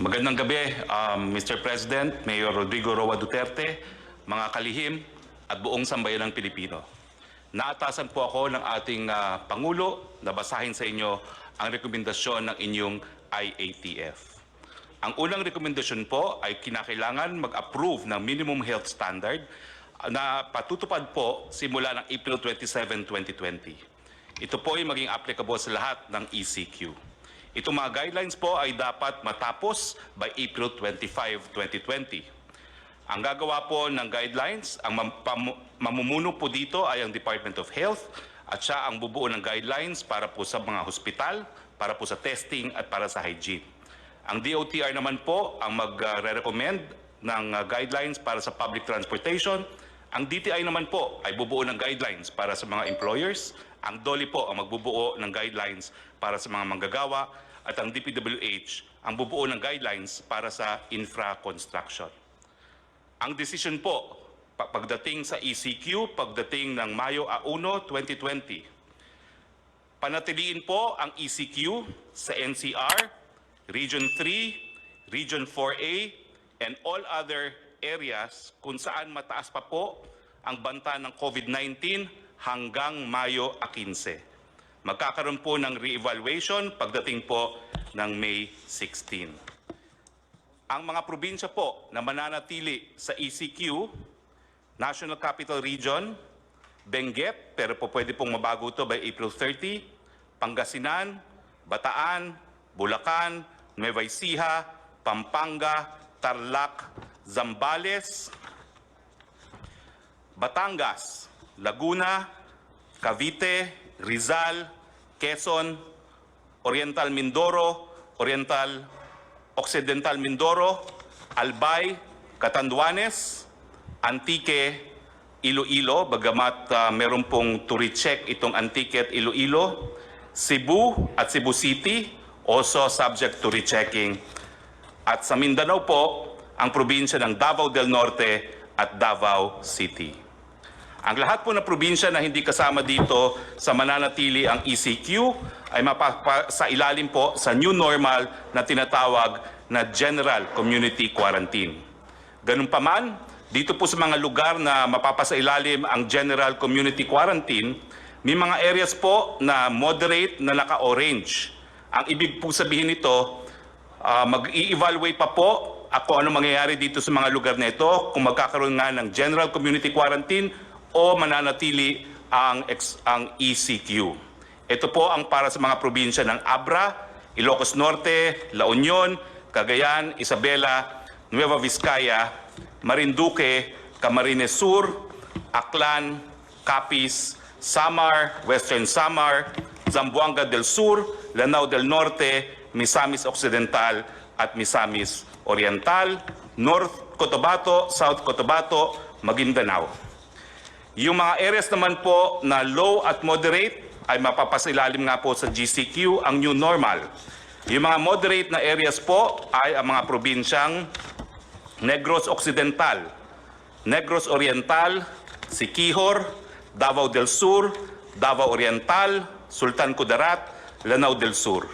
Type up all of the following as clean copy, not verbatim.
Magandang gabi, Mr. President, Mayor Rodrigo Roa Duterte, mga kalihim at buong sambayanang Pilipino. Naatasan po ako ng ating Pangulo na basahin sa inyo ang rekomendasyon ng inyong IATF. Ang unang rekomendasyon po ay kinakailangan mag-approve ng minimum health standard na patutupad po simula ng April 27, 2020. Ito po ay maging applicable sa lahat ng ECQ. Itong mga guidelines po ay dapat matapos by April 25, 2020. Ang gagawa po ng guidelines, ang mamumuno po dito ay ang Department of Health at siya ang bubuo ng guidelines para po sa mga hospital, para po sa testing at para sa hygiene. Ang DOTR naman po ang magre-recommend ng guidelines para sa public transportation. Ang DTI naman po ay bubuo ng guidelines para sa mga employers. Ang DOLE po ang magbubuo ng guidelines para sa mga manggagawa at ang DPWH ang bubuo ng guidelines para sa infra construction. Ang decision po pagdating sa ECQ, pagdating ng Mayo 1, 2020, panatiliin po ang ECQ sa NCR, Region 3, Region 4A, and all other areas kung saan mataas pa po ang banta ng COVID-19 hanggang Mayo 15. Magkakaroon po ng re-evaluation pagdating po ng May 16. Ang mga probinsya po na mananatili sa ECQ, National Capital Region, Benguet, pero po pwede pong mabago ito by April 30, Pangasinan, Bataan, Bulacan, Nueva Ecija, Pampanga, Tarlac, Zambales, Batangas, Laguna, Cavite, Rizal, Quezon, Oriental Mindoro, Occidental Mindoro, Albay, Catanduanes, Antique, Iloilo, bagamat meron pong to recheck itong Antique at Iloilo, Cebu at Cebu City, also subject to rechecking. At sa Mindanao po, ang probinsya ng Davao del Norte at Davao City. Ang lahat po ng probinsya na hindi kasama dito sa mananatili ang ECQ ay sa ilalim po sa new normal na tinatawag na General Community Quarantine. Ganun pa man, dito po sa mga lugar na mapapasailalim ang General Community Quarantine, may mga areas po na moderate na naka-orange. Ang ibig po sabihin nito, mag-i-evaluate pa po ako ano mangyayari dito sa mga lugar na ito kung magkakaroon nga ng General Community Quarantine o mananatili ang ECQ. Ito po ang para sa mga probinsya ng Abra, Ilocos Norte, La Union, Cagayan, Isabela, Nueva Vizcaya, Marinduque, Camarines Sur, Aklan, Capiz, Samar, Western Samar, Zamboanga del Sur, Lanao del Norte, Misamis Occidental at Misamis Oriental, North Cotabato, South Cotabato, Maguindanao. Yung mga areas naman po na low at moderate ay mapapasilalim nga po sa GCQ, ang new normal. Yung mga moderate na areas po ay ang mga probinsyang Negros Occidental, Negros Oriental, Siquijor, Davao del Sur, Davao Oriental, Sultan Kudarat, Lanao del Sur.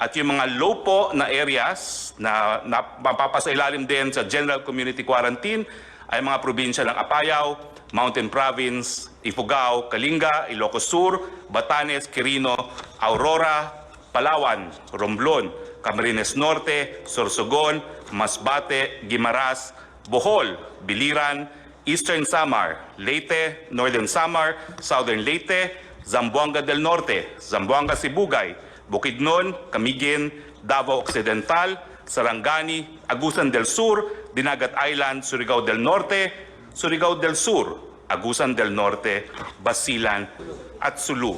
At yung mga low po na areas na mapapasailalim din sa General Community Quarantine ay mga probinsya ng Apayao, Mountain Province, Ifugao, Kalinga, Ilocos Sur, Batanes, Quirino, Aurora, Palawan, Romblon, Camarines Norte, Sorsogon, Masbate, Guimaras, Bohol, Biliran, Eastern Samar, Leyte, Northern Samar, Southern Leyte, Zamboanga del Norte, Zamboanga Sibugay, Bukidnon, Camiguin, Davao Occidental, Sarangani, Agusan del Sur, Dinagat Island, Surigao del Norte, Surigao del Sur, Agusan del Norte, Basilan at Sulu.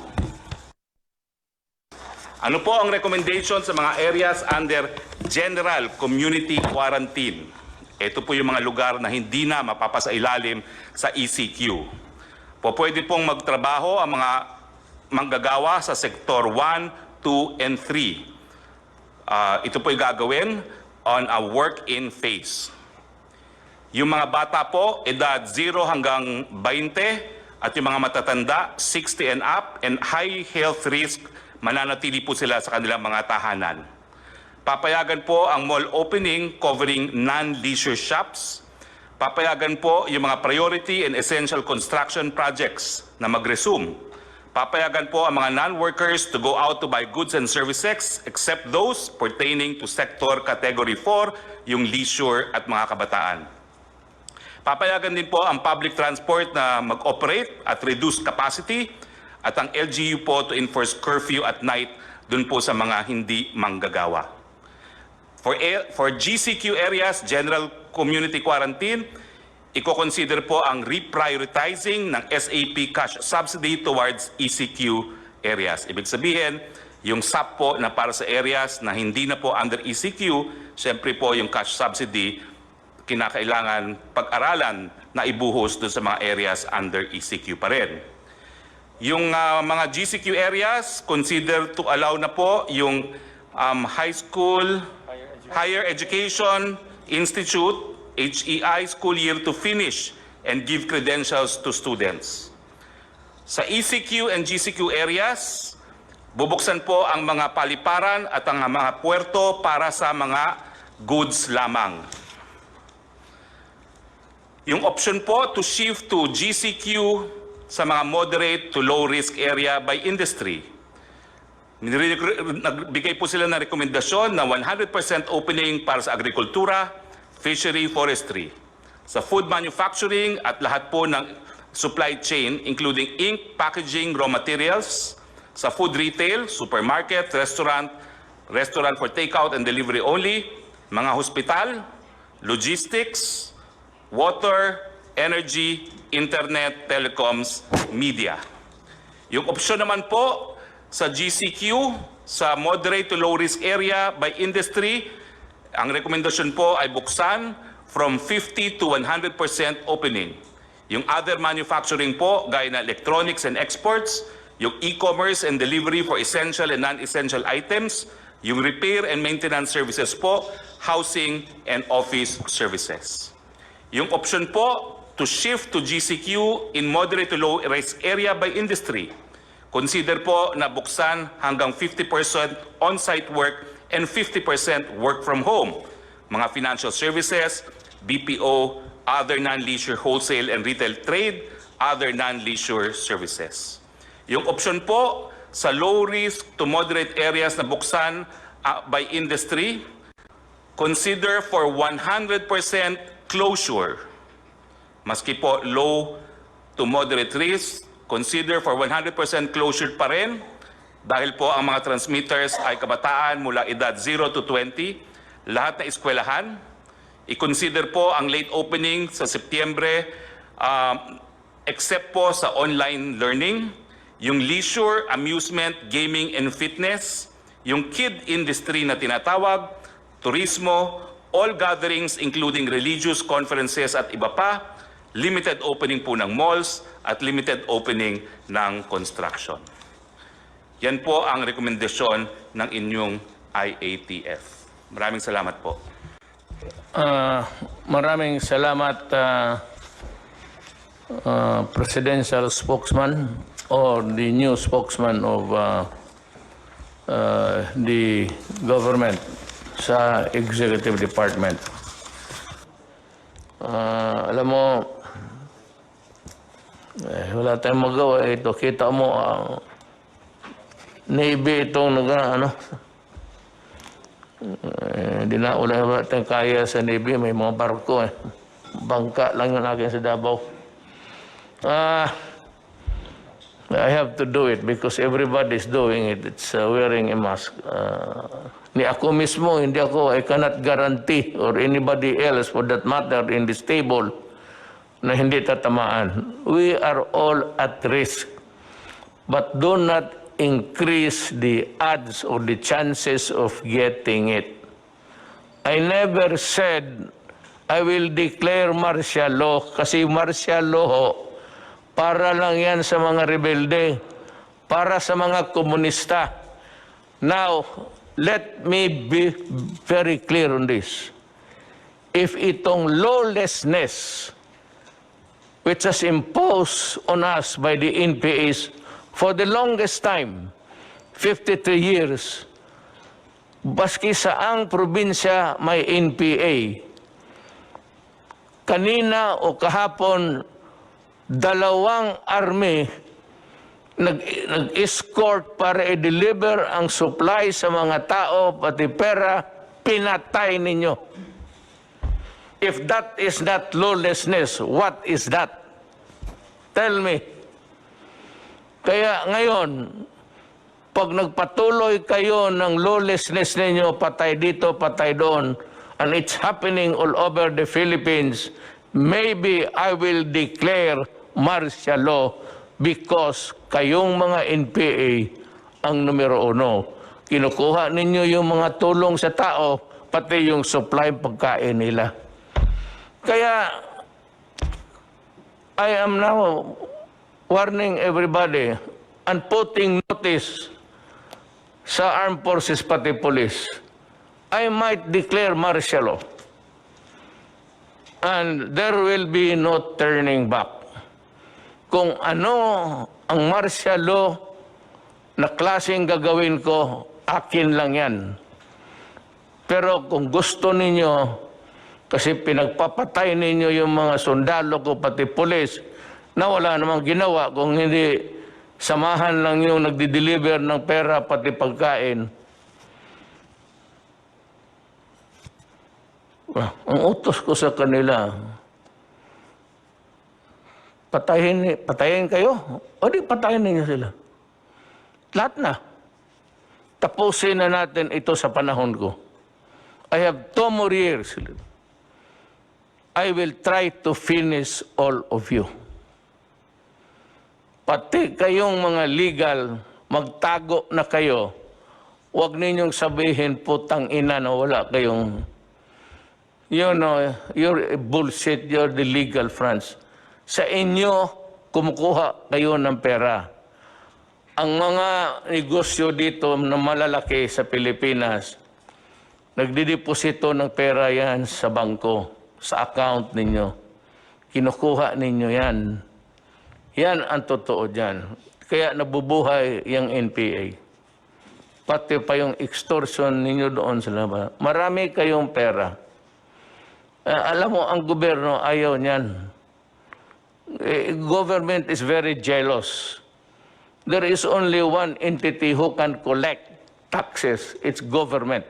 Ano po ang recommendation sa mga areas under General Community Quarantine? Ito po yung mga lugar na hindi na mapapasailalim sa ECQ. Pwede pong magtrabaho ang mga manggagawa sa Sektor 1, 2, and 3. Ito po yung gagawin on a work-in phase. Yung mga bata po, edad 0 hanggang 20, at yung mga matatanda, 60 and up, and high health risk, mananatili po sila sa kanilang mga tahanan. Papayagan po ang mall opening covering non-leisure shops. Papayagan po yung mga priority and essential construction projects na mag-resume. Papayagan po ang mga non-workers to go out to buy goods and services except those pertaining to sector category 4, yung leisure at mga kabataan. Papayagan din po ang public transport na mag-operate at reduce capacity at ang LGU po to enforce curfew at night dun po sa mga hindi manggagawa. For GCQ areas, General Community Quarantine, i-consider po ang reprioritizing ng SAP cash subsidy towards ECQ areas. Ibig sabihin, yung SAP po na para sa areas na hindi na po under ECQ, siyempre po yung cash subsidy, kinakailangan pag-aralan na ibuhos doon sa mga areas under ECQ pa rin. Yung mga GCQ areas, consider to allow na po yung high school, Higher Education Institute, HEI school year to finish and give credentials to students. Sa ECQ and GCQ areas, bubuksan po ang mga paliparan at ang mga puerto para sa mga goods lamang. Yung option po to shift to GCQ sa mga moderate to low risk area by industry. Nagbigay po sila ng rekomendasyon na 100% opening para sa agrikultura, fishery, forestry, sa food manufacturing at lahat po ng supply chain including ink, packaging, raw materials, sa food retail, supermarket, restaurant for takeout and delivery only, mga hospital, logistics, water, energy, internet, telecoms, media. Yung opsyon naman po sa GCQ, sa moderate to low risk area by industry, ang rekomendasyon po ay buksan from 50 to 100% opening. Yung other manufacturing po, gaya na electronics and exports, yung e-commerce and delivery for essential and non-essential items, yung repair and maintenance services po, housing and office services. Yung option po to shift to GCQ in moderate to low risk area by industry, consider po na buksan hanggang 50% on-site work and 50% work from home. Mga financial services, BPO, other non-leisure wholesale and retail trade, other non-leisure services. Yung option po sa low risk to moderate areas na buksan by industry, consider for 100% closure. Maski po low to moderate risk, consider for 100% closure pa rin dahil po ang mga transmitters ay kabataan mula edad 0 to 20, lahat na eskwelahan. I-consider po ang late opening sa Setyembre except po sa online learning, yung leisure, amusement, gaming and fitness, yung kid industry na tinatawag, turismo, all gatherings including religious conferences at iba pa, limited opening po ng malls at limited opening ng construction. Yan po ang rekomendasyon ng inyong IATF. Maraming salamat po. Maraming salamat, Presidential Spokesman or the new spokesman of the government sa Executive Department. Alam mo, wala tayong magawa. Ito, kita mo, Navy itong hindi na wala tayong kaya sa Navy. May mga barko. Bangka lang yun akin sa Davao. I have to do it because everybody's doing it. It's wearing a mask. Ni ako mismo, hindi ako, I cannot guarantee, or anybody else for that matter in this table, na hindi tatamaan. We are all at risk. But do not increase the odds or the chances of getting it. I never said I will declare martial law kasi martial law para lang yan sa mga rebelde, para sa mga komunista. Now, let me be very clear on this. If itong lawlessness which was imposed on us by the NPAs for the longest time, 53 years, baski saang probinsya may NPA. Kanina o kahapon, 2 army nag-escort para i-deliver ang supply sa mga tao, pati pera, pinatay ninyo. If that is not lawlessness, what is that? Tell me. Kaya ngayon, pag nagpatuloy kayo ng lawlessness ninyo, patay dito, patay doon, and it's happening all over the Philippines, maybe I will declare martial law because kayong mga NPA ang numero 1. Kinukuha ninyo yung mga tulong sa tao, pati yung supply pagkain nila. Kaya, I am now warning everybody and putting notice sa armed forces pati police. I might declare martial law. And there will be no turning back. Kung ano ang martial law na klaseng gagawin ko, akin lang yan. Pero kung gusto ninyo, kasi pinagpapatay ninyo yung mga sundalo ko, pati pulis, na wala namang ginawa kung hindi samahan lang yung nagdi-deliver ng pera pati pagkain. Ang utos ko sa kanila, patayin kayo, o di patayin ninyo sila. Lahat na. Tapusin na natin ito sa panahon ko. I have 2 more years. I will try to finish all of you. Pati kayong mga legal, magtago na kayo. Huwag ninyong sabihin, putang ina na wala kayong... You know, you're bullshit, you're the legal France. Sa inyo, kumukuha kayo ng pera. Ang mga negosyo dito na malalaki sa Pilipinas, nagdideposito ng pera yan sa bangko, sa account ninyo. Kinukuha ninyo yan. Yan ang totoo dyan. Kaya nabubuhay yung NPA. Pati pa yung extortion ninyo doon sa labas. Marami kayong pera. Alam mo, ang gobyerno ayaw niyan. Government is very jealous. There is only one entity who can collect taxes. It's government.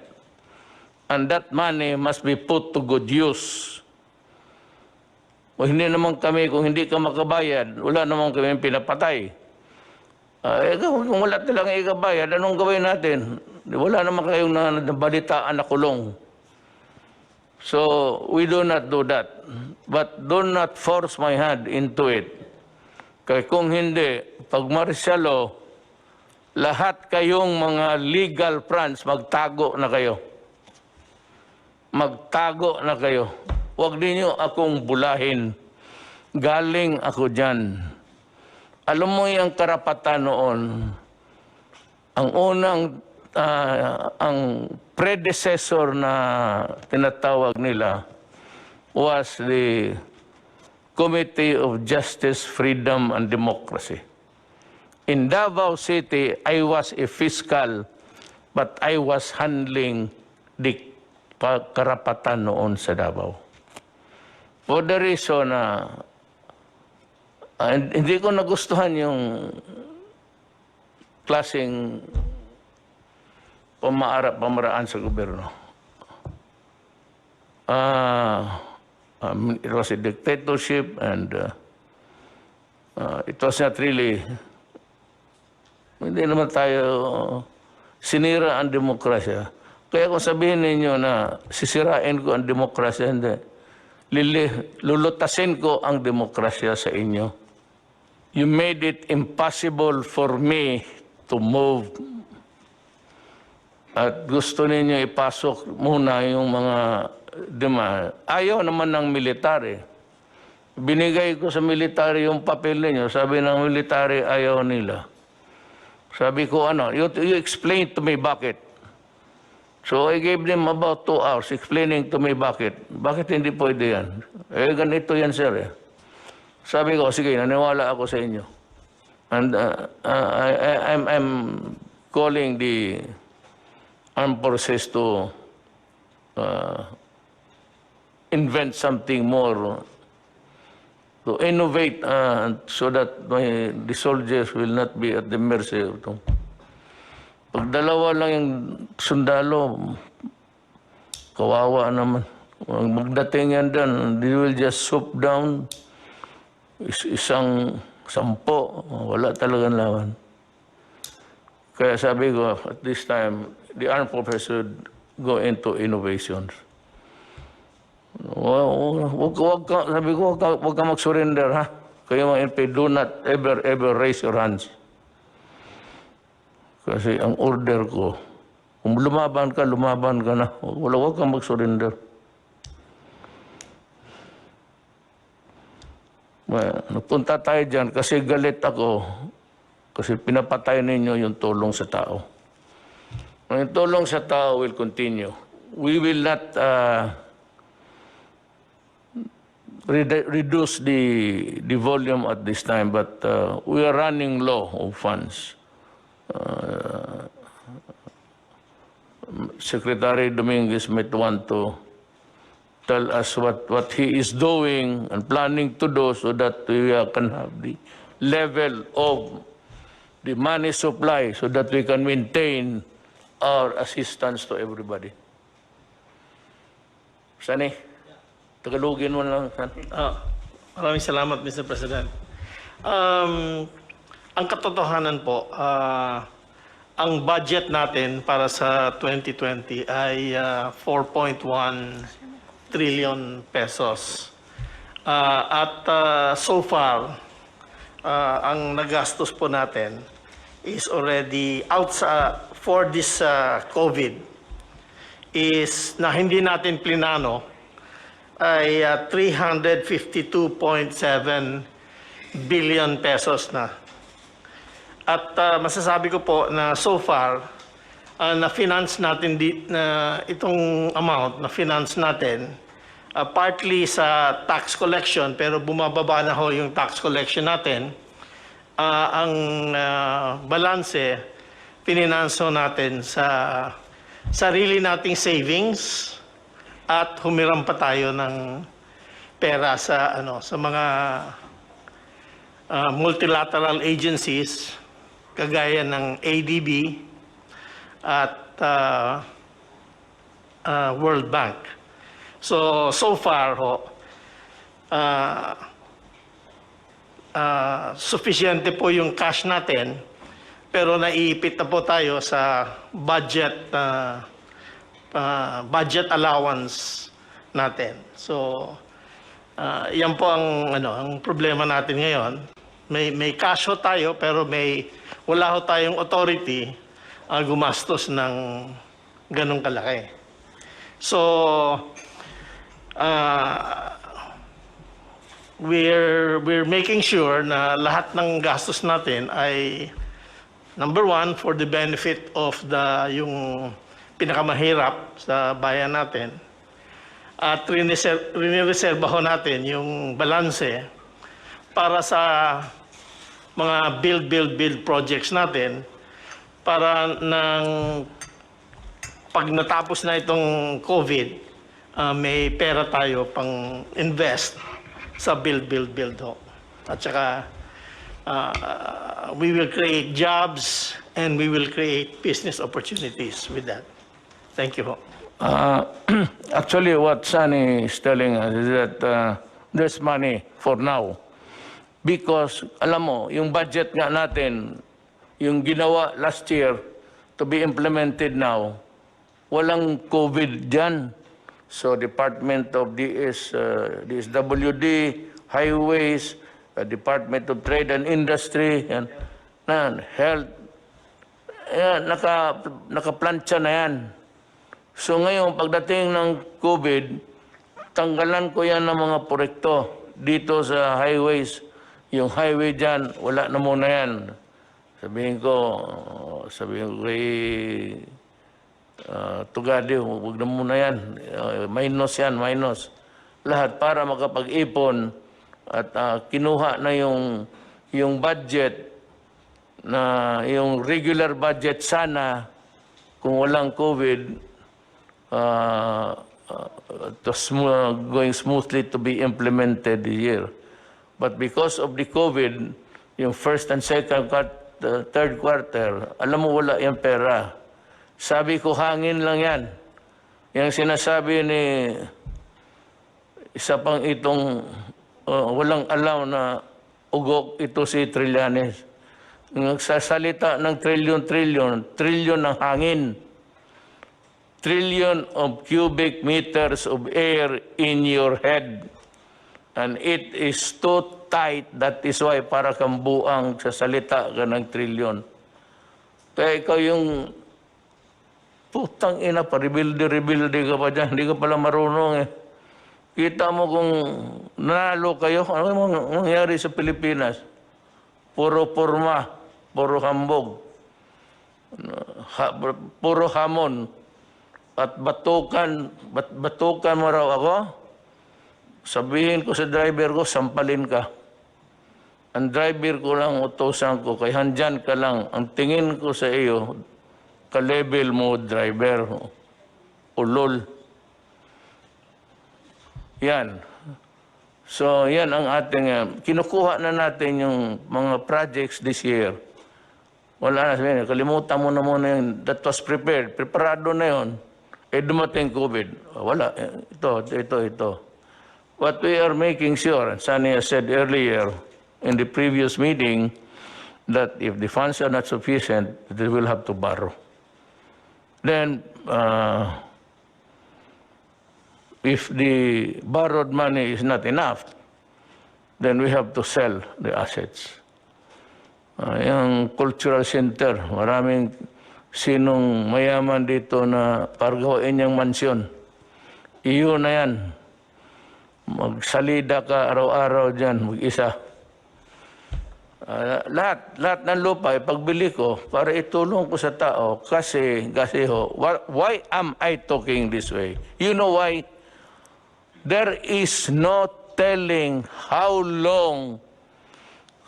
And that money must be put to good use. O hindi naman kami, kung hindi ka makabayad, wala naman kami pinapatay. Kung wala talang ikabayad, anong gawin natin? Wala naman kayong nabalitaan na kulong. So, we do not do that. But do not force my hand into it. Kaya kung hindi, pag martial law, lahat kayong mga legal fronts, magtago na kayo. Magtago na kayo. Huwag ninyo akong bulahin. Galing ako dyan. Alam mo yung karapatan noon, ang unang, ang predecessor na tinatawag nila was the Committee of Justice, Freedom, and Democracy. In Davao City, I was a fiscal, but I was handling the karapatan noon sa Davao. For the reason na hindi ko nagustuhan yung klaseng pamaraan sa gobyerno. It was a dictatorship and it was not really, hindi naman tayo sinira ang demokrasya. Kaya kung sabihin ninyo na sisirain ko ang demokrasya, hindi. Lulutasin ko ang demokrasya sa inyo. You made it impossible for me to move. At gusto ninyo ipasok muna yung mga demand. Ayaw naman ng military. Binigay ko sa military yung papel ninyo. Sabi ng military, ayaw nila. Sabi ko, you explain to me bakit. So I gave them about 2 hours explaining to me bakit. Bakit hindi pwede yan? Ganito yan, sir. Sabi ko, sige, naniwala ako sa inyo. And I'm calling the armed forces to invent something more, to innovate so that the soldiers will not be at the mercy of them. Pag dalawa lang yung sundalo, kawawa naman. Magdating yan dyan, they will just swoop down, isang 10, wala talagang lawan. Kaya sabi ko, at this time, the armed forces should go into innovations. Sabi ko, wag ka mag-surrender, ha? Kayo mga NP, do not ever raise your hands. Kasi ang order ko, kung lumaban ka na. Wag kang mag-surrender. Napunta tayo dyan kasi galit ako. Kasi pinapatay ninyo yung tulong sa tao. Yung tulong sa tao will continue. We will not reduce the volume at this time, but we are running low of funds. Secretary Dominguez might want to tell us what he is doing and planning to do so that we can have the level of the money supply so that we can maintain our assistance to everybody. Sani, Tagalogin mo lang. Maraming salamat, Mr. President. Ang katotohanan po, ang budget natin para sa 2020 ay 4.1 trillion pesos. So far, ang nagastos po natin is already for this COVID is na hindi natin plinano ay 352.7 billion pesos na. At masasabi ko po na so far, na-finance natin itong amount, na-finance natin partly sa tax collection, pero bumababa na ho yung tax collection natin. Ang balanse, pininanso natin sa sarili nating savings at humiram pa tayo ng pera sa mga multilateral agencies kagaya ng ADB at World Bank. So far ho, sufficiente po yung cash natin, pero naiipit na po tayo sa budget allowance natin. So yan po ang problema natin ngayon. May cash ho tayo, pero wala ho tayong authority gumastos ng ganong kalaki. So we're making sure na lahat ng gastos natin ay number one, for the benefit of yung pinakamahirap sa bayan natin. At rinireserba ho natin yung balanse para sa mga build projects natin, para pag natapos na itong COVID, may pera tayo pang invest sa build ho. At saka we will create jobs and we will create business opportunities with that. Thank you ho. Actually, what Sunny is telling us is that there's money for now. Because, alam mo, yung budget nga natin, yung ginawa last year to be implemented now, walang COVID dyan. So, Department of DSWD, Highways, Department of Trade and Industry, and Health, nakaplantsa na yan. So, ngayon, pagdating ng COVID, tanggalan ko yan ng mga proyekto dito sa highways. Yung highway dyan, wala na muna yan. Sabihin ko kay Tugadi, huwag na muna yan. Minus yan. Lahat para makapag-ipon at kinuha na yung budget, na yung regular budget sana kung walang COVID, it was going smoothly to be implemented this year. But because of the COVID, yung first and second, third quarter, alam mo wala yung pera. Sabi ko, hangin lang yan. Yung sinasabi ni isa pang itong walang alam na ugok ito si Trillanes. Nagsasalita ng trillion ng hangin. Trillion of cubic meters of air in your head. And it is too tight. That is why para kang buang sa salita ka ng trillion. Kaya ikaw yung putang ina pa, rebuilde ka pa dyan. Hindi ka pala marunong eh. Kita mo kung nanalo kayo, ano mangyari sa Pilipinas? Puro porma, puro hambog, puro hamon, at batukan mo raw ako, sabihin ko sa driver ko, sampalin ka. Ang driver ko lang, utosan ko, kay handyan ka lang, ang tingin ko sa iyo, ka-level mo driver, ulol. Yan. So, yan ang ating, kinukuha na natin yung mga projects this year. Wala na sabihin, kalimutan mo na muna yung that was prepared. Preparado na yun. Eh, dumating COVID. Wala. Ito. What we are making sure, and Sunny has said earlier in the previous meeting, that if the funds are not sufficient, they will have to borrow. Then, if the borrowed money is not enough, then we have to sell the assets. Yung cultural center, maraming sinong mayaman dito na pargawain niyang mansyon. Iyo na yan. Magsalida ka araw-araw dyan, mag-isa. Lahat ng lupa, pagbili ko, para itulong ko sa tao, kasi why am I talking this way? You know why? There is no telling how long,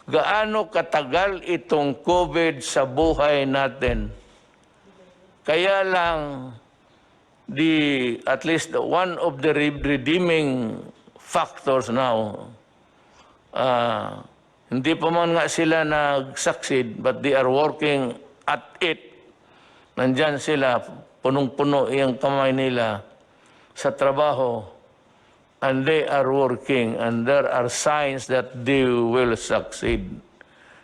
gaano katagal itong COVID sa buhay natin. Kaya lang, at least one of the redeeming factors now, hindi pa man nga sila nag-succeed, but they are working at it. Nandyan sila, punong-puno yung kamay nila sa trabaho. And they are working, and there are signs that they will succeed.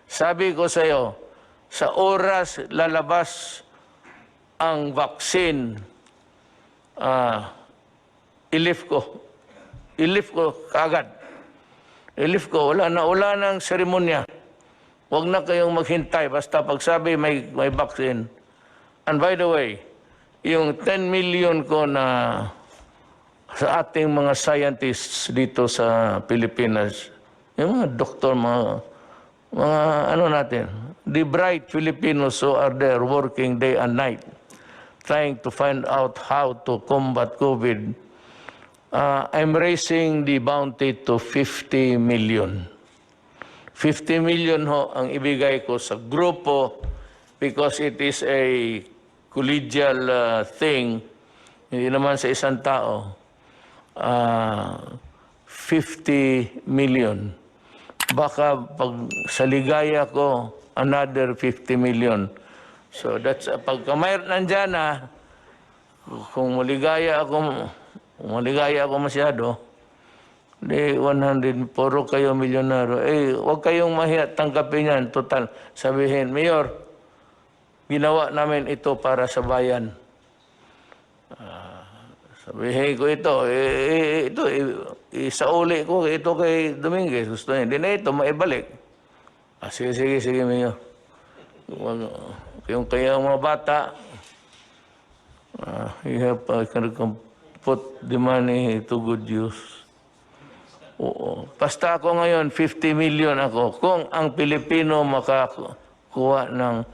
Sabi ko sa iyo, sa oras lalabas ang vaccine, i-lift ko kagad. I-lift ko, wala nang seremonya. Huwag na kayong maghintay, basta pagsabi may vaccine. And by the way, yung 10 million ko na sa ating mga scientists dito sa Pilipinas, yung mga doktor, mga ano natin, the bright Filipinos who are there working day and night, trying to find out how to combat COVID, I'm raising the bounty to 50 million. 50 million ho ang ibigay ko sa grupo because it is a collegial thing, hindi naman sa isang tao. 50 million. Baka pag sa ligaya ko, another 50 million. So that's, pagka mayroon nandyan na, kung maligaya ako masyado, di 100, puro kayo milyonaryo. Huwag kayong mahiya, tanggapin yan. Total, sabihin, Mayor, ginawa namin ito para sa bayan. Sabihin ko ito, isauli ko ito kay Dominguez. Gusto niya, hindi na ito, maibalik. Sige, Mayor. Yung kaya mga bata, you have to put the money to good use. Oo. Basta ako ngayon, 50 million ako. Kung ang Pilipino makakuha ng,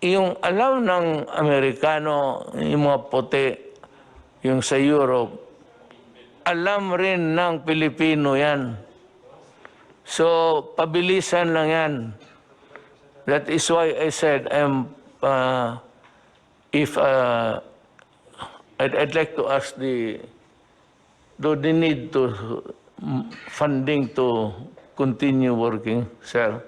yung alam ng Amerikano, yung mga puti, yung sa Europe, alam rin ng Pilipino yan. So, pabilisan lang yan. That is why I said I'm if I'd like to ask do they need to funding to continue working, sir?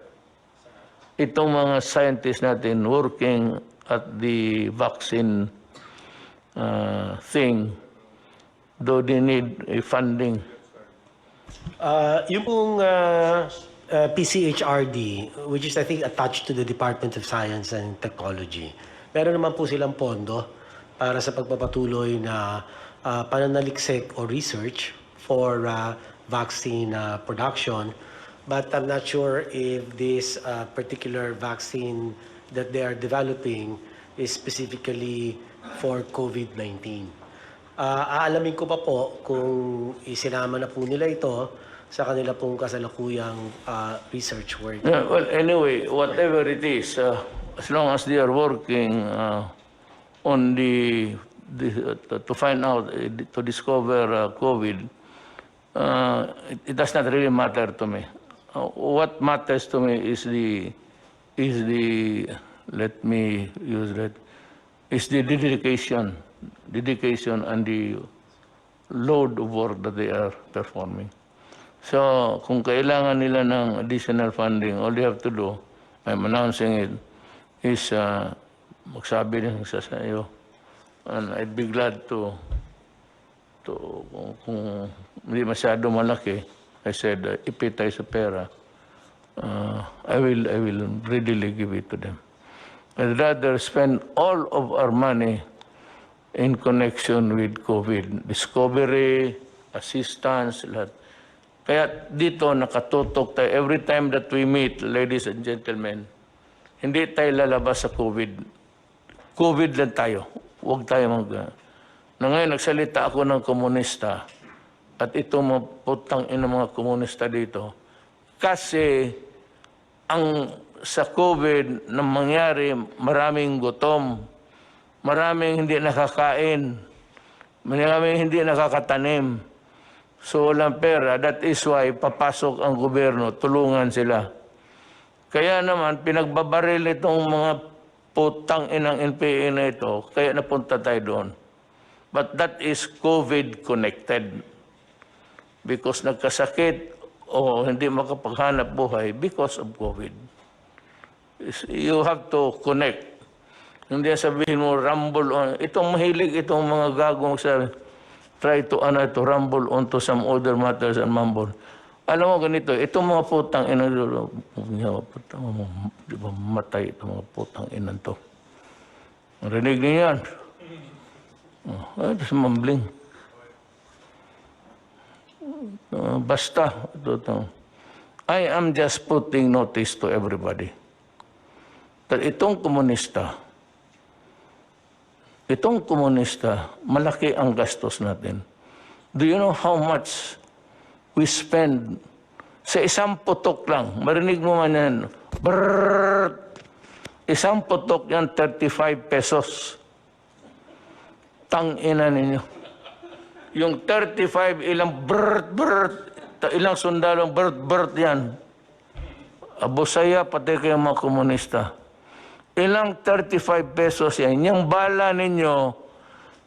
Itong mga scientists natin working at the vaccine thing, do they need a funding? Yung pong PCHRD, which is I think attached to the Department of Science and Technology, meron naman po silang pondo para sa pagpapatuloy na pananaliksik o research for vaccine production. But I'm not sure if this particular vaccine that they are developing is specifically for COVID-19. Aalamin ko pa po kung isinama na po nila ito sa kanila pong kasalukuyang research work. Well, anyway, whatever it is, as long as they are working on to find out, to discover COVID, it does not really matter to me. What matters to me is the let me use that, is the dedication and the load of work that they are performing. So, kung kailangan nila ng additional funding, all they have to do, I'm announcing it, is magsabi rin sa iyo. And I'd be glad to kung hindi masyado malaki, I said, ipit tayo sa pera, I will readily give it to them. I'd rather spend all of our money in connection with COVID. Discovery, assistance, lahat. Kaya dito nakatutok tayo. Every time that we meet, ladies and gentlemen, hindi tayo lalabas sa COVID. COVID lang tayo. Huwag tayo na ngayon, nagsalita ako ng komunista at itong mga putang ina mga komunista dito. Kasi sa COVID na mangyari, maraming gutom, maraming hindi nakakain, maraming hindi nakakatanim. So walang pera. That is why papasok ang gobyerno, tulungan sila. Kaya naman, pinagbabaril itong mga putang inang NPA na ito, kaya napunta tayo doon. But that is COVID connected. Because nagkasakit o hindi makapaghanap buhay because of COVID. You have to connect. Hindi sabihin mo, rumble on. Itong mahilig, itong mga gagong sabi, try to rumble onto some other matters and mumble. Alam mo ganito, itong mga putang ina, di ba matay itong mga putang ina to. Rinig niyo yan. Ito mumbling. Basta, I am just putting notice to everybody that itong komunista, malaki ang gastos natin. Do you know how much we spend sa isang putok lang? Marinig mo man yan. Brrrr! Isang putok yan, 35 pesos. Tang-ina ninyo. Yung 35, ilang ilang sundalong yan. Abusaya, pati kayo mga komunista. Ilang 35 pesos yan. Yung bala ninyo,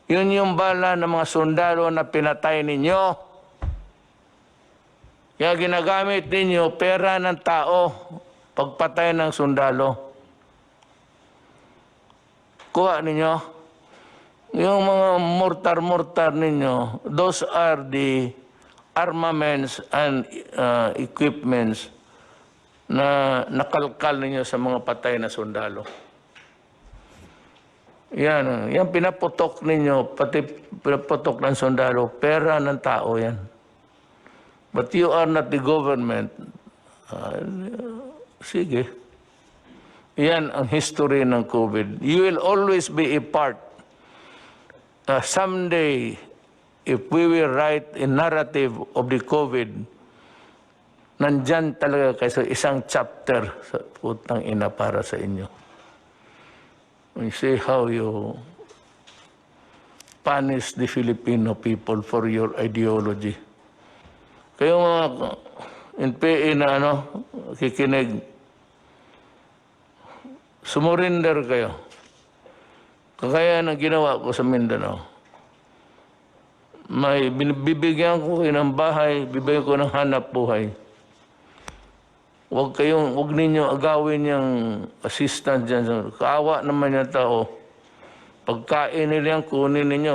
yun yung bala ng mga sundalo na pinatay ninyo. Kaya ginagamit ninyo pera ng tao pagpatay ng sundalo. Kuha ninyo. Yung mga mortar ninyo, those are the armaments and equipments na nakalkal ninyo sa mga patay na sundalo. Yan pinaputok ninyo, pati pinaputok ng sundalo, pera ng tao yan. But you are not the government. Sige. Yan ang history ng COVID. You will always be a part. Someday, if we will write a narrative of the COVID, nandyan talaga kayo sa isang chapter sa putang ina para sa inyo. You see how you punish the Filipino people for your ideology. Kayo mga NPA na kikinig, sumurinder kayo. Kagaya ng ginawa ko sa Mindanao. Bibigyan ko kayo ng bahay, bibigyan ko ng hanap buhay. Huwag ninyo agawin yung assistant dyan. Kaawa naman yung tao. Pagkain nila yan, kunin ninyo,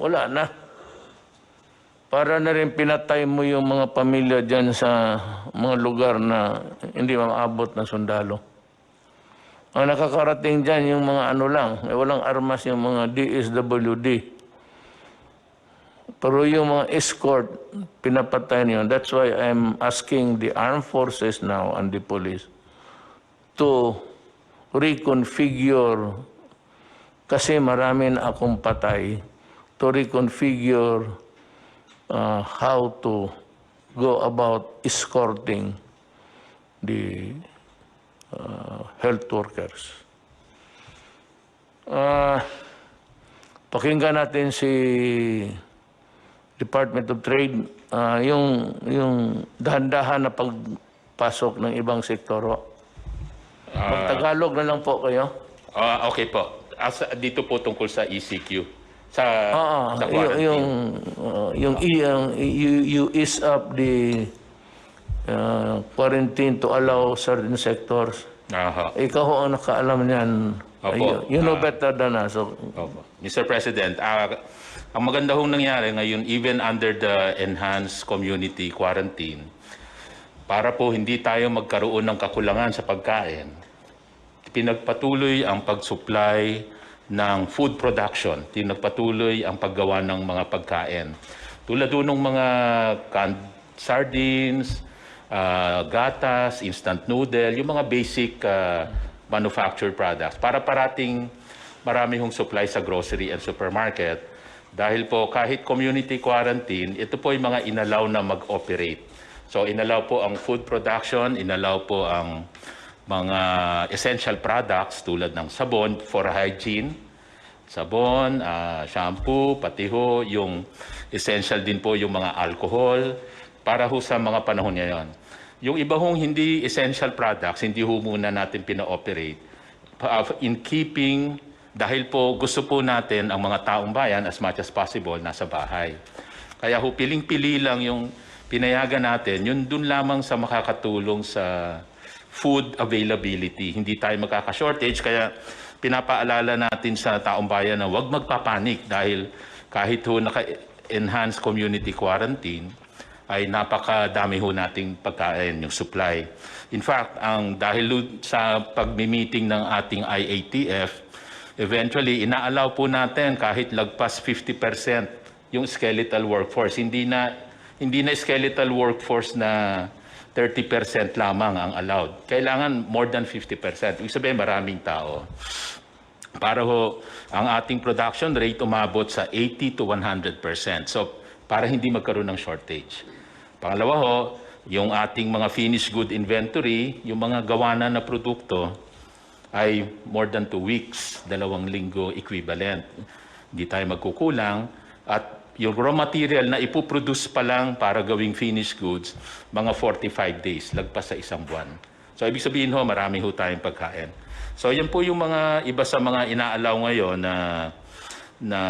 wala na. Para na rin pinatay mo yung mga pamilya dyan sa mga lugar na hindi maabot ng sundalo. Ang nakakarating dyan yung mga ano lang, walang armas yung mga DSWD. Pero yung mga escort, pinapatay niyo. That's why I'm asking the armed forces now and the police to reconfigure, kasi marami na akong patay, to reconfigure how to go about escorting the health workers. Pakinggan natin si Department of Trade, yung dahan-dahan na pagpasok ng ibang sektor. Magtagalog na lang po kayo. Okay po. Dito po tungkol sa ECQ. Sa Yung you ease up the quarantine to allow certain sectors. Ikaw ho ang nakaalam niyan. Opo. You know better than us. So, Opo. Mr. President, ang maganda hong nangyari ngayon, even under the enhanced community quarantine, para po hindi tayo magkaroon ng kakulangan sa pagkain, pinagpatuloy ang pag-supply ng food production, pinagpatuloy ang paggawa ng mga pagkain. Tulad doon ng mga canned sardines, gatas, instant noodle, yung mga basic manufactured products para parating marami hong supply sa grocery and supermarket. Dahil po kahit community quarantine, ito po yung mga inalaw na mag-operate. So inalaw po ang food production, inalaw po ang mga essential products tulad ng sabon for hygiene, sabon, shampoo, pati ho yung essential din po yung mga alcohol para ho sa mga panahon ngayon. Yung iba hong hindi essential products, hindi ho muna natin pina-operate in keeping, dahil po gusto po natin ang mga taong bayan as much as possible nasa bahay. Kaya ho piling-pili lang yung pinayagan natin, yun dun lamang sa makakatulong sa food availability. Hindi tayo magkaka-shortage, kaya pinapaalala natin sa taong bayan na huwag magpapanik dahil kahit ho naka-enhanced community quarantine, ay napakadami ho nating pagkain, yung supply. In fact, dahil sa pagmi-meeting ng ating IATF, eventually, inaalaw po natin kahit lagpas 50% yung skeletal workforce. Hindi na skeletal workforce na 30% lamang ang allowed. Kailangan more than 50%. Ibig sabihin, maraming tao. Para ho, ang ating production rate umabot sa 80 to 100%. So, para hindi magkaroon ng shortage. Pangalawa ho, yung ating mga finished good inventory, yung mga gawanan na produkto, ay more than 2 weeks, 2 linggo equivalent. Hindi tayo magkukulang. At yung raw material na ipoproduce pa lang para gawing finished goods, mga 45 days, lagpas sa 1 buwan. So, ibig sabihin ho, marami ho tayong pagkain. So, yan po yung mga iba sa mga inaalaw ngayon na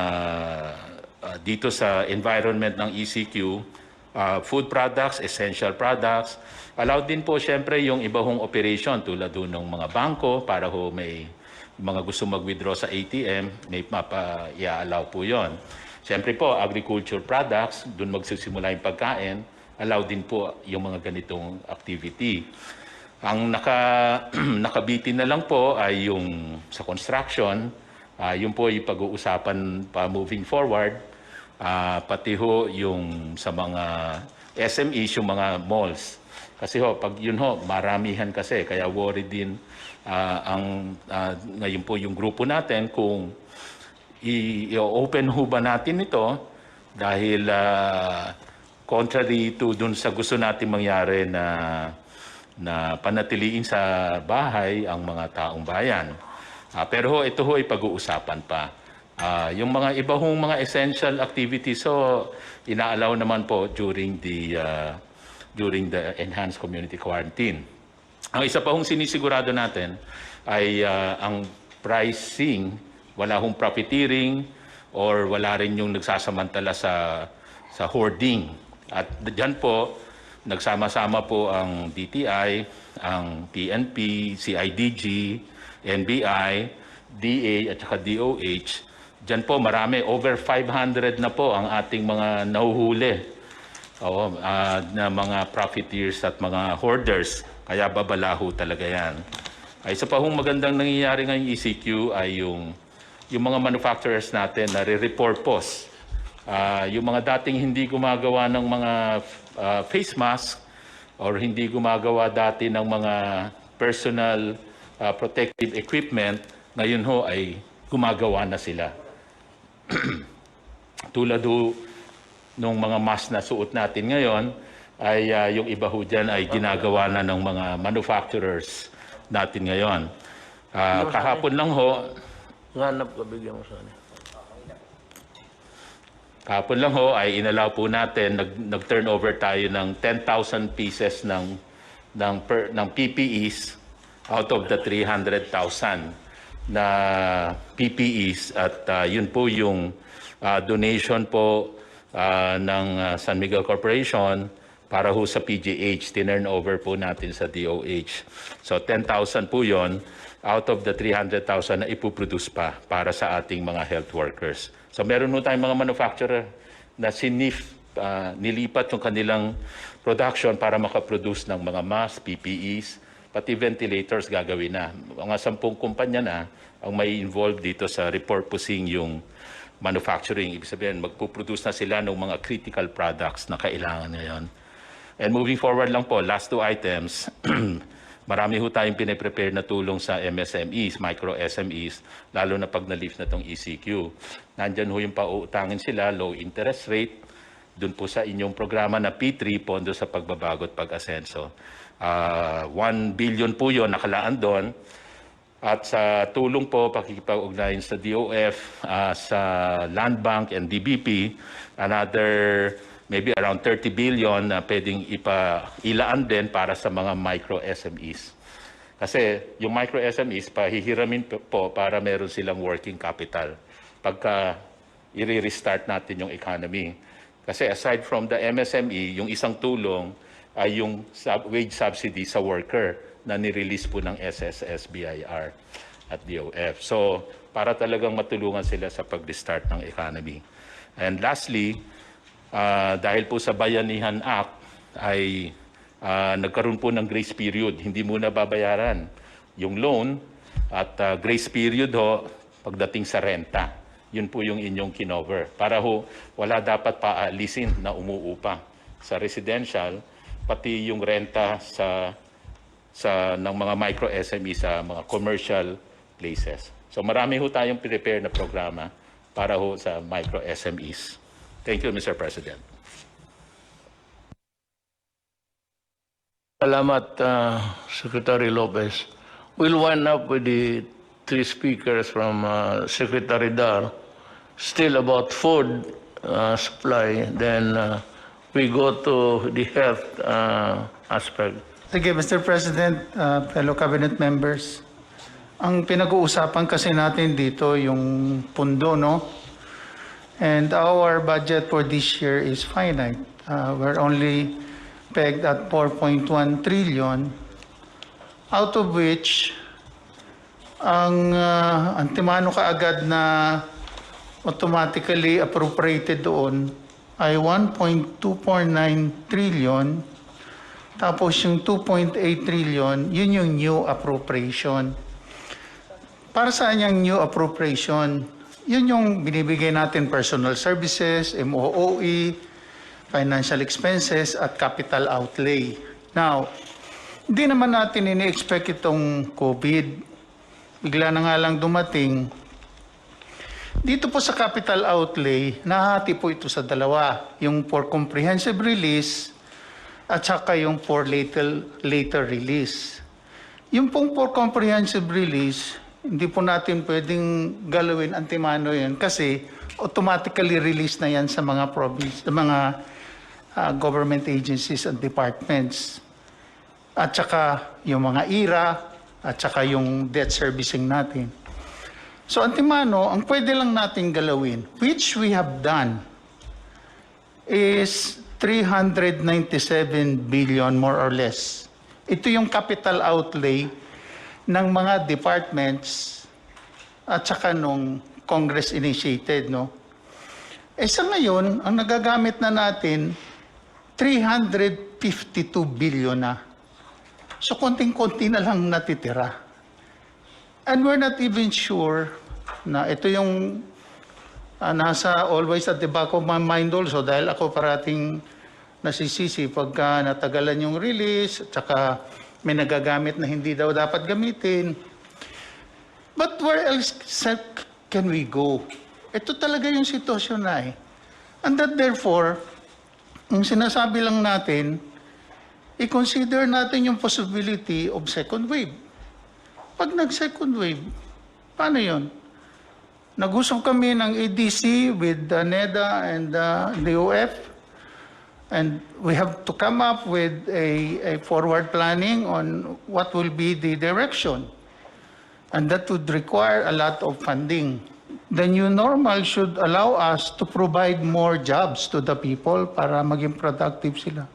dito sa environment ng ECQ, food products, essential products. Allowed din po siyempre yung iba hong operation tulad doon ng mga bangko para ho may mga gusto mag-withdraw sa ATM, may mapa-i-allow po yon. Siyempre po, agriculture products, doon magsisimula yung pagkain, allow din po yung mga ganitong activity. Ang nakabitin na lang po ay yung sa construction, yun po yung pag-uusapan pa moving forward, pati ho yung sa mga SMEs, yung mga malls. Kasi ho, pag yun ho, maramihan kasi, kaya worried din ngayon po yung grupo natin kung i-open ho ba natin ito dahil contrary to dun sa gusto natin mangyari na panatiliin sa bahay ang mga taong bayan. Pero ho, ito ho ay pag-uusapan pa. Yung mga iba hong mga essential activities, so inaalaw naman po during the enhanced community quarantine. Ang isa pa hong sinisigurado natin ay ang pricing wala hong profiteering or wala rin yung nagsasamantala sa hoarding. At diyan po, nagsama-sama po ang DTI, ang PNP, CIDG, NBI, DA at saka DOH. Diyan po marami, over 500 na po ang ating mga nahuhuli. Na mga profiteers at mga hoarders, kaya babalaho talaga yan. Ay, isa pa hong magandang nangyayari ngayong ECQ ay yung mga manufacturers natin na re-repurpose. Yung mga dating hindi gumagawa ng mga face mask or hindi gumagawa dati ng mga personal protective equipment, ngayon ho ay gumagawa na sila. Tulad ho nung mga mask na suot natin ngayon, ay yung iba ho dyan ay ginagawa na ng mga manufacturers natin ngayon. Kahapon lang ho, Hanap ka, bigyan mo sana. kahapon lang ho ay inalaw po natin, nag-turnover tayo ng 10,000 pieces ng PPEs out of the 300,000 na PPEs at yun po yung donation po ng San Miguel Corporation para ho sa PGH, tinurn over po natin sa DOH. So 10,000 po yon out of the 300,000 na ipuproduce pa para sa ating mga health workers. So meron ho tayong mga manufacturer na nilipat yung kanilang production para makaproduce ng mga masks, PPEs, pati ventilators gagawin na. Mga 10 kumpanya na ang may involved dito sa repurposing yung manufacturing. Ibig sabihin, magpuproduce na sila ng mga critical products na kailangan ngayon. And moving forward lang po, last 2 items, marami ho tayong piniprepare na tulong sa MSMEs, micro SMEs, lalo na pag na-lift na itong ECQ. Nandyan ho yung pauutangin sila, low interest rate, dun po sa inyong programa na P3, Pondo sa Pagbabago at Pag-asenso. 1 billion po yun, nakalaan doon. At sa tulong po, pakikipag-ugnayan sa DOF, sa Land Bank and DBP, another maybe around 30 billion na pwedeng ilaan din para sa mga micro SMEs. Kasi yung micro SMEs, pahihiramin po para meron silang working capital pagka i-restart natin yung economy. Kasi aside from the MSME, yung isang tulong ay yung wage subsidy sa worker na nirelease po ng SSS, BIR at DOF. So, para talagang matulungan sila sa pag-restart ng economy. And lastly, dahil po sa Bayanihan Act ay nagkaroon po ng grace period. Hindi muna babayaran yung loan at grace period ho pagdating sa renta. Yun po yung inyong kinover. Para ho wala dapat paalisin na umuupa sa residential, pati yung renta ng mga micro SME sa mga commercial places. So marami ho tayong prepare na programa para ho sa micro SMEs. Thank you, Mr. President. Salamat, Secretary Lopez. We'll wind up with the 3 speakers from Secretary Dar. Still about food supply, then we go to the health aspect. Sige, Mr. President, fellow cabinet members, ang pinag-uusapan kasi natin dito yung pundo, no? And our budget for this year is finite. We're only pegged at 4.1 trillion, out of which ang antimano kaagad na automatically appropriated doon ay 1.249 trillion. Tapos yung 2.8 trillion, yun yung new appropriation. Para saan yung new appropriation? Yun yung binibigay natin personal services, MOOE, financial expenses, at capital outlay. Now, hindi naman natin ini-expect itong COVID. Bigla na nga lang dumating. Dito po sa capital outlay, nahati po ito sa dalawa. Yung for comprehensive release at saka yung for later release. Yung pong for comprehensive release, hindi po natin pwedeng galawin antimano yan kasi automatically release na yan sa mga province, sa mga government agencies and departments. At saka yung mga IRA at saka yung debt servicing natin. So antimano, ang pwede lang natin galawin, which we have done, is 397 billion more or less. Ito yung capital outlay ng mga departments at saka nung Congress initiated, no? Eh sa ngayon, ang nagagamit na natin, 352 billion na. So konting-konti na lang natitira. And we're not even sure na ito yung nasa always at the back of my mind also dahil ako parating nasisisi pagka natagalan yung release at saka may nagagamit na hindi daw dapat gamitin. But where else can we go? Ito talaga yung sitwasyon na eh. And that therefore, yung sinasabi lang natin, i-consider natin yung possibility of second wave. Pag nag-second wave, paano yun? Nag-usap kami ng ADC with NEDA and DOF, and we have to come up with a forward planning on what will be the direction. And that would require a lot of funding. The new normal should allow us to provide more jobs to the people para maging productive sila.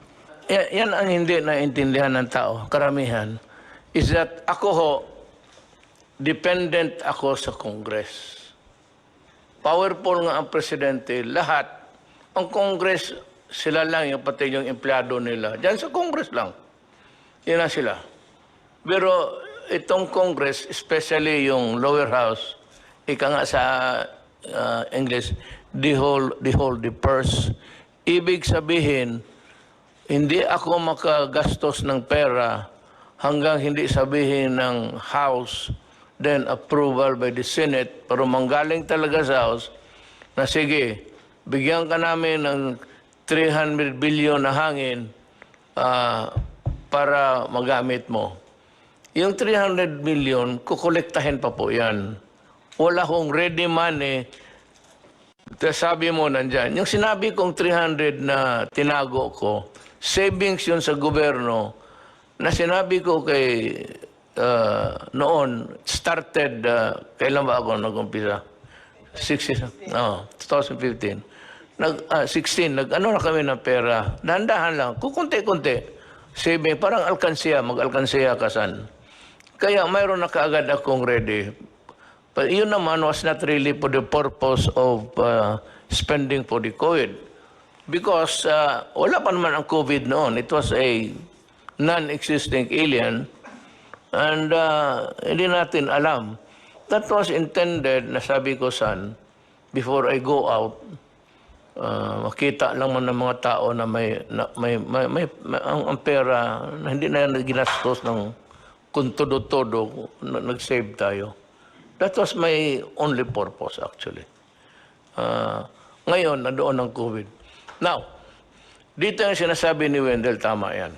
Yan ang hindi naintindihan ng tao, karamihan, is that ako ho, dependent ako sa Congress. Powerful nga ang presidente, lahat. Ang Congress, sila lang, yung pati yung empleyado nila. Diyan sa Congress lang. Yan na sila. Pero itong Congress, especially yung lower house, ika nga sa English, the purse. Ibig sabihin, hindi ako makagastos ng pera hanggang hindi sabihin ng House, then approval by the Senate, pero manggaling talaga sa House, na sige, bigyan ka namin ng 300 billion na hangin para magamit mo. Yung 300 billion, kukolektahin pa po yan. Wala hong ready money. Sabi mo nandyan. Yung sinabi kong 300 na tinago ko, savings yun sa gobyerno, na sinabi ko kay noon, started, kailan ba ako nag-umpisa? 2015. 16, nag-ano na kami ng pera. Dahan-dahan lang, kukunti-kunti. Saving, parang alkansiya, mag-alkansiya kasan. Kaya mayroon na kaagad akong ready. But yun naman was not really for the purpose of spending for the COVID. Because wala pa naman ang COVID noon. It was a non-existing alien. And hindi natin alam. That was intended, na sabi ko, son, before I go out, makita lang man ng mga tao na may ang pera na hindi na ginastos ng kung todo-todo, nag-save tayo. That was my only purpose, actually. Ngayon, nandoon ang COVID. Now, dito yung sinasabi ni Wendell, tama yan.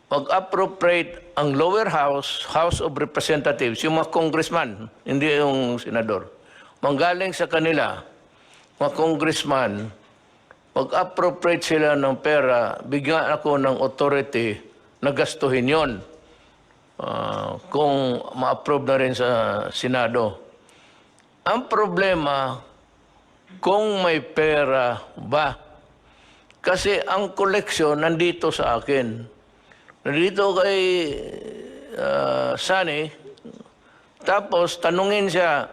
Mag-appropriate ang lower house, House of Representatives, yung mga congressman, hindi yung senador. Manggaling sa kanila, mga congressman, mag-appropriate sila ng pera, bigyan ako ng authority na gastuhin yon. Kung ma-approve na rin sa Senado. Ang problema, kung may pera ba? Kasi ang koleksyon nandito sa akin. Nandito kay Sunny, tapos tanungin siya,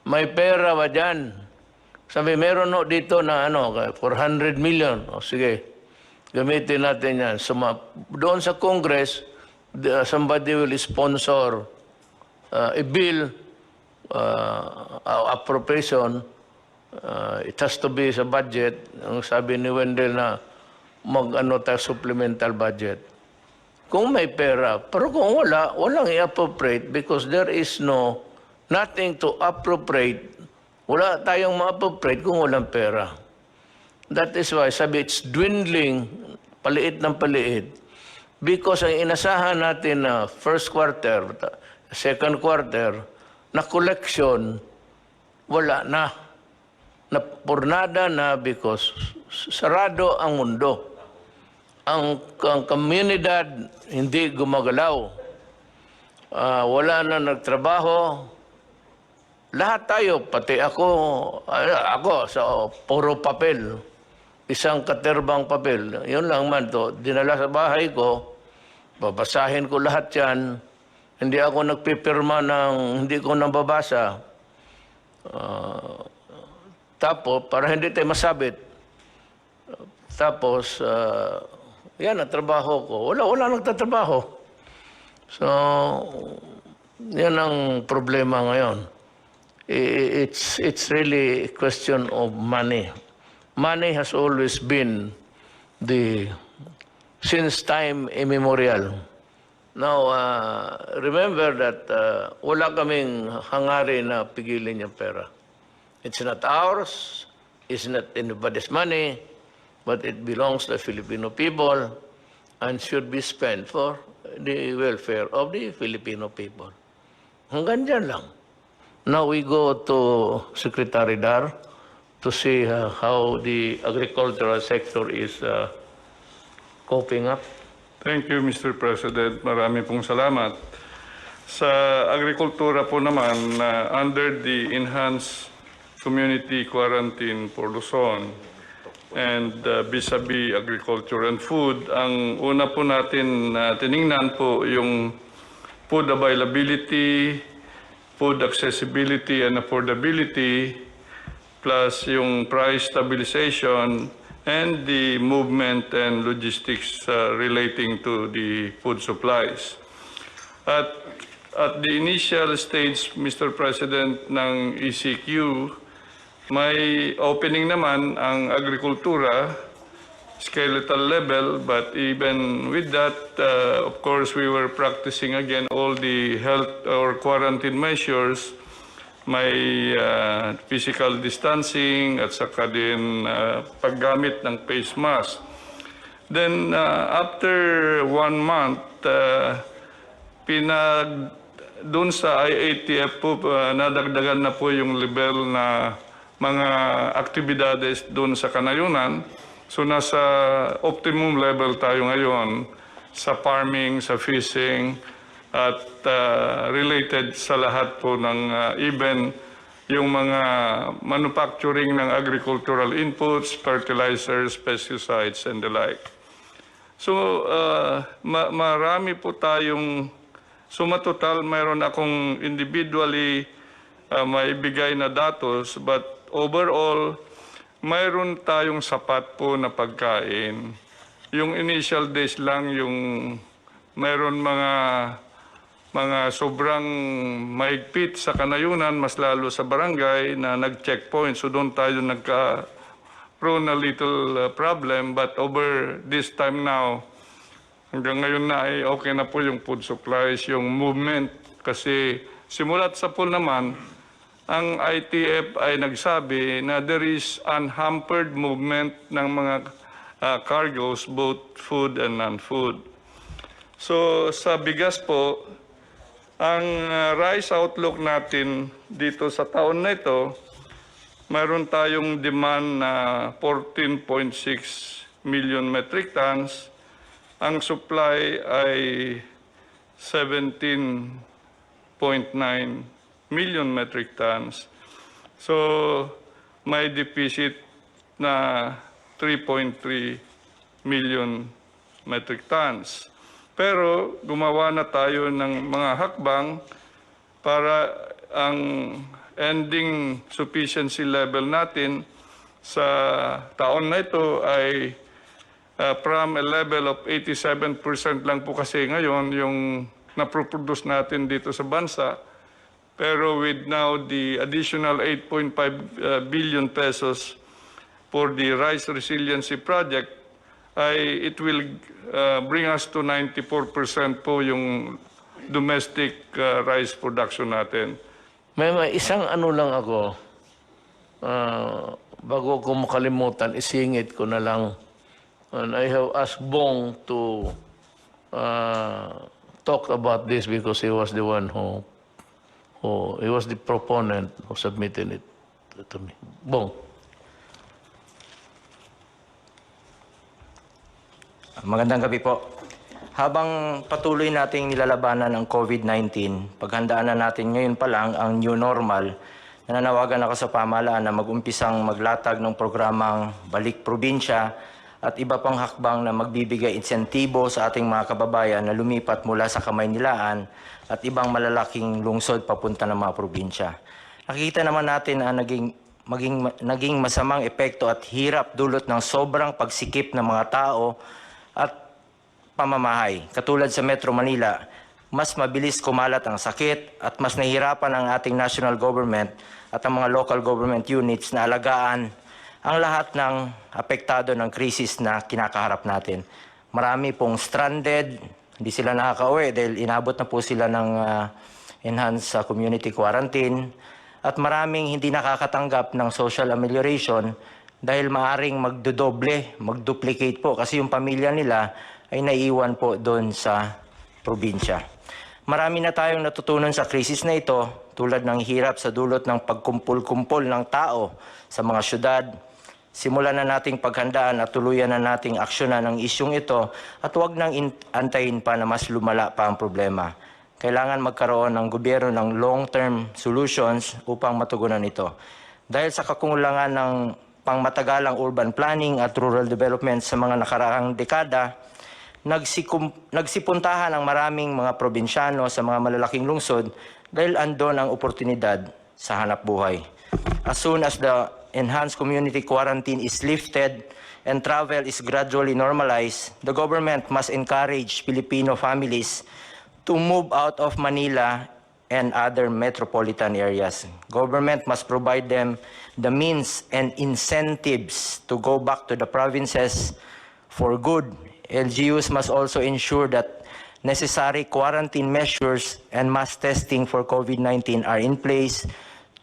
may pera ba dyan? Sabi, meron no dito na 400 million. O sige, gamitin natin yan. So, doon sa Congress, somebody will sponsor a bill, appropriation. It has to be sa budget. Ang sabi ni Wendell na tayo supplemental budget. Kung may pera, pero kung wala, walang i-appropriate because there is nothing to appropriate. Wala tayong ma-appropriate kung walang pera. That is why sabi it's dwindling, paliit ng paliit. Because ang inasahan natin na first quarter, second quarter, na collection, wala na. Napurnada na because sarado ang mundo. Ang komunidad hindi gumagalaw. Wala na nagtrabaho. lahat tayo, pati ako sa puro papel, isang katerbang papel, yun lang man to, dinala sa bahay ko, babasahin ko lahat yan, hindi ako nagpipirma ng hindi ko nababasa. Tapos, para hindi tayo masabit. Tapos, yan ang trabaho ko. Wala nagtatrabaho. So, yan ang problema ngayon. It's really a question of money. Money has always been since time immemorial. Now, remember that wala kaming hangarin na pigilin yung pera. It's not ours, it's not anybody's money, but it belongs to the Filipino people and should be spent for the welfare of the Filipino people. Hanggang dyan lang. Now we go to Secretary Dar to see how the agricultural sector is coping up. Thank you, Mr. President. Marami pong salamat. Sa agrikultura po naman, under the enhanced community quarantine for Luzon and vis-a-vis agriculture and food, ang una po natin tiningnan po yung food availability, food accessibility and affordability, plus yung price stabilization and the movement and logistics relating to the food supplies. At the initial stage, Mr. President, ng ECQ, may opening naman ang agrikultura, skeletal level, but even with that, of course, we were practicing again all the health or quarantine measures, may physical distancing at saka din paggamit ng face mask. Then after 1 month, doon sa IATF po, nadagdagan na po yung level na mga aktibidades doon sa kanayunan. So nasa optimum level tayo ngayon sa farming, sa fishing, at related sa lahat po ng even yung mga manufacturing ng agricultural inputs, fertilizers, pesticides, and the like. So marami po tayong, suma total mayroon akong individually maibigay na datos, but overall, mayroon tayong sapat po na pagkain. Yung initial days lang, yung mayroon mga sobrang maigpit sa kanayunan, mas lalo sa barangay na nag-checkpoint. So doon tayo nagka-prone a little problem. But over this time now, hanggang ngayon na ay okay na po yung food supplies, yung movement. Kasi simulat sa pool naman, ang ITF ay nagsabi na there is unhampered movement ng mga cargoes, both food and non-food. So sa bigas po, ang rice outlook natin dito sa taon na ito, mayroon tayong demand na 14.6 million metric tons. Ang supply ay 17.9 million metric tons. So may deficit na 3.3 million metric tons. Pero gumawa na tayo ng mga hakbang para ang ending sufficiency level natin sa taon na ito ay from a level of 87% lang po kasi ngayon yung naproproduce natin dito sa bansa. Pero with now the additional 8.5 billion pesos for the rice resiliency project, it will bring us to 94% po yung domestic rice production natin. May isang ano lang ako, bago ko makalimutan, isingit ko na lang. And I have asked Bong to talk about this because he was the one he was the proponent who submitted it to me. Bong. Magandang gabi po. Habang patuloy nating nilalabanan ang COVID-19, paghandaan na natin ngayon pa lang ang new normal, nananawagan ako sa pamahalaan na mag-umpisang maglatag ng programang Balik Probinsya at iba pang hakbang na magbibigay insentibo sa ating mga kababayan na lumipat mula sa Kamaynilaan at ibang malalaking lungsod papunta ng mga probinsya. Nakikita naman natin ang naging masamang epekto at hirap dulot ng sobrang pagsikip ng mga tao at pamamahay. Katulad sa Metro Manila, mas mabilis kumalat ang sakit at mas nahihirapan ang ating national government at ang mga local government units na alagaan ang lahat ng apektado ng krisis na kinakaharap natin. Marami pong stranded, hindi sila nakakauwi dahil inabot na po sila ng enhanced community quarantine at maraming hindi nakakatanggap ng social amelioration dahil maaring magduplicate po kasi yung pamilya nila ay naiiwan po doon sa probinsya. Marami na tayong natutunan sa krisis na ito tulad ng hirap sa dulot ng pagkumpul-kumpol ng tao sa mga syudad. Simulan na nating paghandaan at tuluyan na nating aksyonan ang isyong ito at huwag nang antayin pa na mas lumala pa ang problema. Kailangan magkaroon ng gobyerno ng long-term solutions upang matugunan ito. Dahil sa kakulangan ng pangmatagalang urban planning at rural development sa mga nakaraang dekada, nagsipuntahan ang maraming mga probinsyano sa mga malalaking lungsod dahil andon ang oportunidad sa hanap buhay. As soon as the enhanced community quarantine is lifted and travel is gradually normalized, the government must encourage Filipino families to move out of Manila and other metropolitan areas. Government must provide them the means and incentives to go back to the provinces for good. LGUs must also ensure that necessary quarantine measures and mass testing for COVID-19 are in place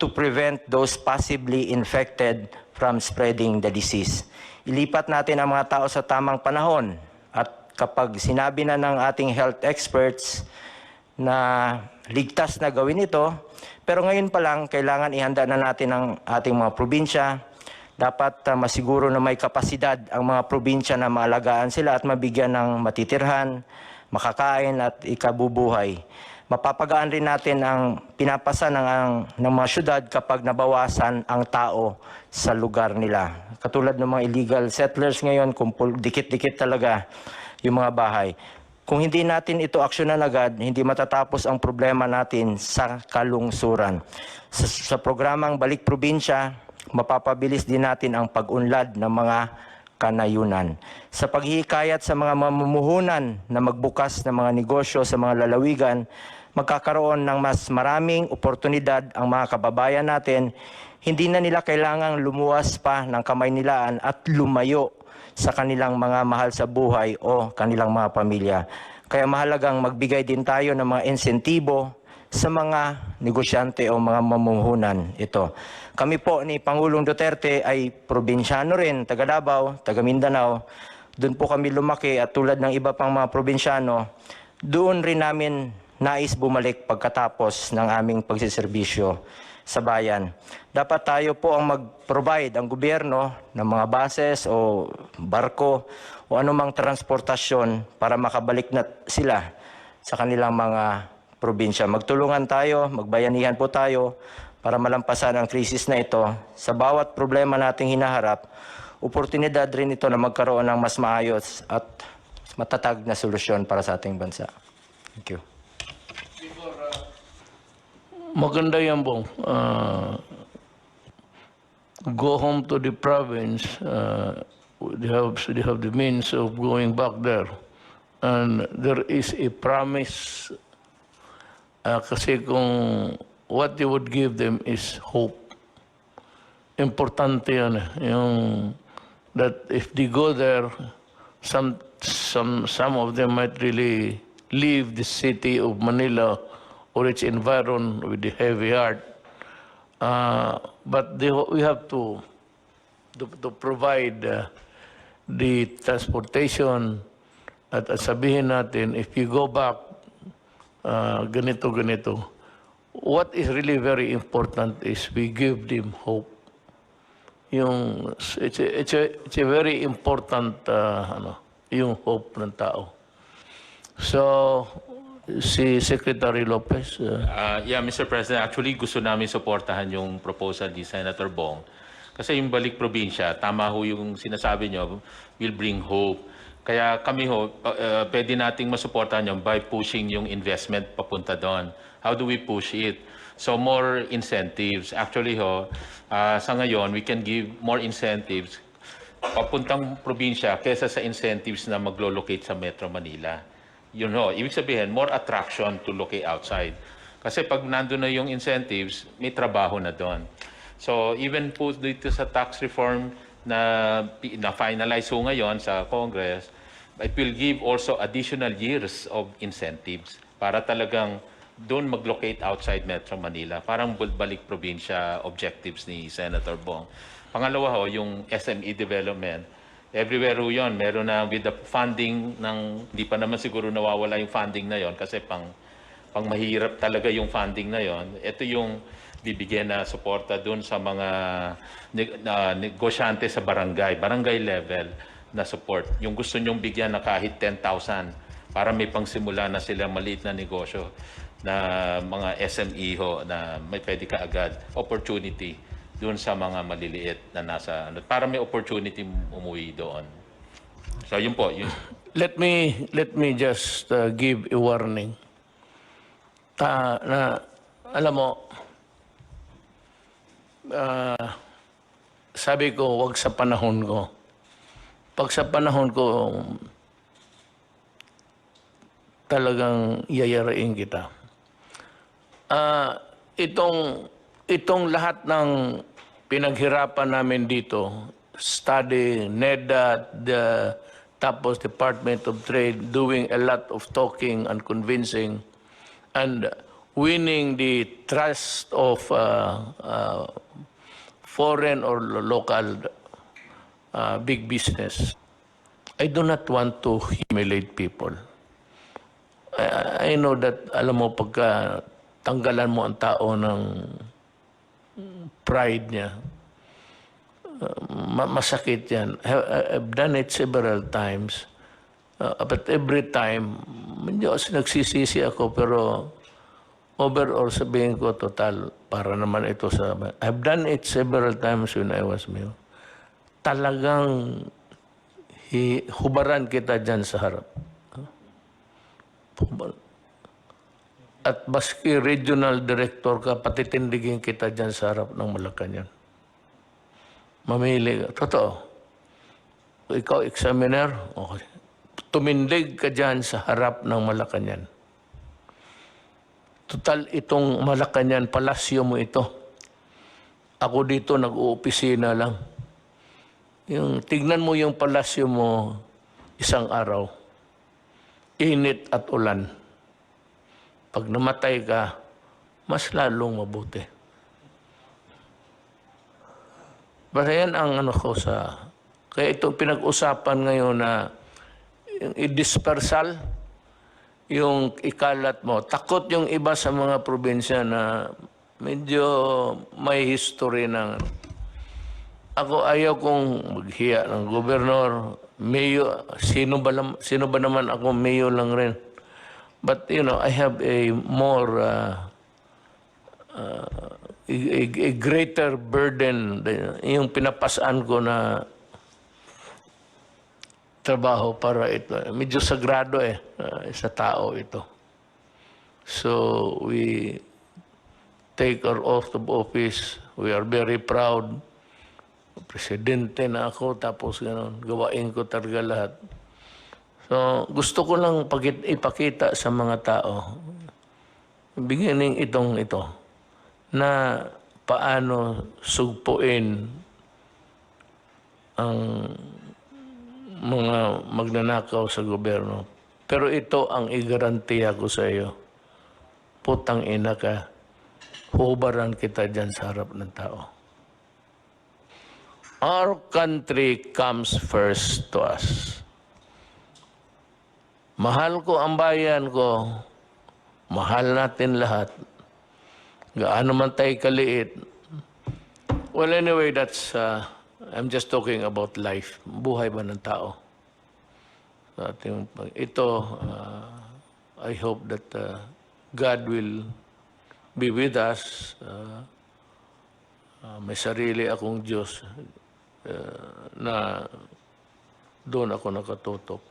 to prevent those possibly infected from spreading the disease. Ilipat natin ang mga tao sa tamang panahon at kapag sinabi na ng ating health experts na ligtas na gawin ito, pero ngayon pa lang kailangan ihanda na natin ang ating mga probinsya. Dapat masiguro na may kapasidad ang mga probinsya na maalagaan sila at mabigyan ng matitirhan, makakain at ikabubuhay. Mapapagaan rin natin ang pinapasa ng mga syudad kapag nabawasan ang tao sa lugar nila. Katulad ng mga illegal settlers ngayon, dikit-dikit talaga yung mga bahay. Kung hindi natin ito aksyonan agad, hindi matatapos ang problema natin sa kalungsuran. Sa programang Balik Probinsya, mapapabilis din natin ang pag-unlad ng mga kanayunan. Sa paghihikayat sa mga mamumuhunan na magbukas ng mga negosyo sa mga lalawigan, magkakaroon ng mas maraming oportunidad ang mga kababayan natin. Hindi na nila kailangang lumuwas pa ng Kamaynilaan at lumayo sa kanilang mga mahal sa buhay o kanilang mga pamilya. Kaya mahalagang magbigay din tayo ng mga insentibo sa mga negosyante o mga mamumuhunan ito. Kami po ni Pangulong Duterte ay probinsyano rin, taga Davao, taga Mindanao. Doon po kami lumaki at tulad ng iba pang mga probinsyano, doon rin namin nais bumalik pagkatapos ng aming pagsiservisyo sa bayan. Dapat tayo po ang mag-provide ang gobyerno ng mga buses o barko o anumang transportasyon para makabalik na sila sa kanilang mga probinsya. Magtulungan tayo, magbayanihan po tayo para malampasan ang krisis na ito. Sa bawat problema nating hinaharap, oportunidad rin ito na magkaroon ng mas maayos at matatag na solusyon para sa ating bansa. Thank you. Maganda yan, Bong. Go home to the province. They have the means of going back there. And there is a promise kasi kung what you would give them is hope. Importante yan. Yung that if they go there, some of them might really leave the city of Manila or its environment with the heavy heart. But we have to provide the transportation at sabihin natin, if you go back, ganito. What is really very important is we give them hope. It's a very important yung hope ng tao. So si Secretary Lopez. Yeah, Mr. President, actually gusto namin suportahan yung proposal ni Senator Bong. Kasi yung balik probinsya, tama ho yung sinasabi nyo, will bring hope. Kaya kami ho, pwede nating masuportahan yun by pushing yung investment papunta doon. How do we push it? So more incentives. Actually ho, sa ngayon, we can give more incentives papuntang probinsya kesa sa incentives na maglo-locate sa Metro Manila. Yun ho, ibig sabihin, more attraction to locate outside. Kasi pag nandun na yung incentives, may trabaho na doon. So even po dito sa tax reform na finalize ho ngayon sa Congress, it will give also additional years of incentives para talagang doon mag-locate outside Metro Manila. Parang balik probinsya objectives ni Senator Bong. Pangalawa ho, yung SME development. Everywhere ho yun, meron na with the funding ng, hindi pa naman siguro nawawala yung funding na yon kasi pang mahirap talaga yung funding na yon. Ito yung bibigyan na suporta doon sa mga negosyante sa barangay level na support. Yung gusto nyong bigyan na kahit 10,000 para may pangsimula na sila maliit na negosyo na mga SME ho na may pwede ka agad opportunity doon sa mga maliliit na nasa para may opportunity umuwi doon. So yun po, yun. Let me just give a warning. Na alam mo, sabi ko, wag sa panahon ko. Pag sa panahon ko, talagang yayarain kita. Itong lahat ng pinaghirapan namin dito, study, NEDA, tapos Department of Trade, doing a lot of talking and convincing, and winning the trust of foreign or local big business. I do not want to humiliate people. I know that, alam mo, pagka tanggalan mo ang tao ng pride niya, masakit yan. I've done it several times. But every time, medyo nagsisisi ako, pero overall sabihin ko, total, para naman ito sa... I've done it several times when I was mayor. Talagang hubaran kita dyan sa harap. At baski regional director ka, patitindigin kita dyan sa harap ng Malacanang. Mamili ka. Totoo. Ikaw, examiner, okay. Tumindig ka dyan sa harap ng Malacanang. Total, itong Malacanang, palasyo mo ito. Ako dito, nag-uopisina lang. Tignan mo yung palasyo mo isang araw. Init at ulan. Pag namatay ka, mas lalong mabuti. Basta yan ang ko sa... Kaya itong pinag-usapan ngayon na yung i-dispersal, yung ikalat mo. Takot yung iba sa mga probinsya na medyo may history ng... Ako ayaw kong maghiya ng gobernador, mayor, sino ba naman ako, mayor lang rin. But, you know, I have a more, a greater burden, yung pinapasaan ko na trabaho para ito. Medyo sagrado sa tao ito. So, we take our oath of office. We are very proud. Presidente na ako, tapos gano'n, gawain ko talaga lahat. So, gusto ko lang ipakita sa mga tao, beginning ito, na paano sugpuin ang mga magnanakaw sa gobyerno. Pero ito ang igarantiya ko sa iyo. Putang ina ka, hubaran kita dyan sa harap ng tao. Our country comes first to us. Mahal ko ang bayan ko. Mahal natin lahat. Gaano man tayo kaliit. Well, anyway, that's... I'm just talking about life. Buhay ba ng tao? Ito, I hope that God will be with us. May sarili akong Diyos na doon ako nakatutok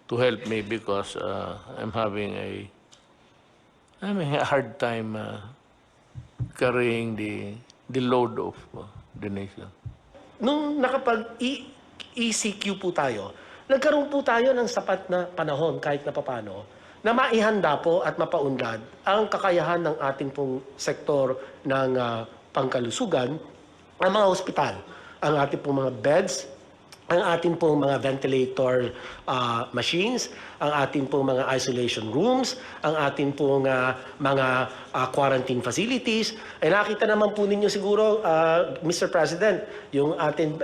to help me because I'm having a hard time carrying the load of the nation. Nung nakapag-ECQ po tayo, nagkaroon po tayo ng sapat na panahon kahit na papano na maihanda po at mapaunlad ang kakayahan ng ating pong sektor ng pangkalusugan, ang mga ospital, ang ating pong mga beds, ang ating pong mga ventilator machines, ang ating pong mga isolation rooms, ang ating pong mga quarantine facilities. Ay nakita naman po ninyo siguro, Mr. President, yung ating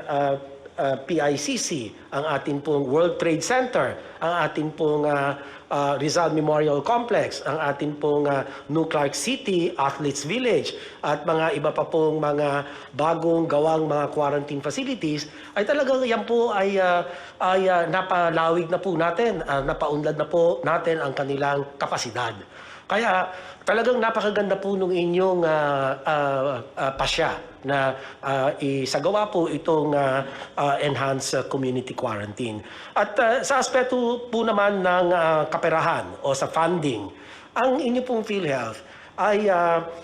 PICC, ang ating pong World Trade Center, ang ating pong Rizal Memorial Complex, ang ating pong New Clark City Athletes Village, at mga iba pa pong mga bagong gawang mga quarantine facilities, ay talagang yan po ay napalawig na po natin, napaunlad na po natin ang kanilang kapasidad. Kaya talagang napakaganda po nung inyong pasya na isagawa po itong enhanced community quarantine. At sa aspeto po naman ng kaperahan o sa funding, ang inyo pong PhilHealth ay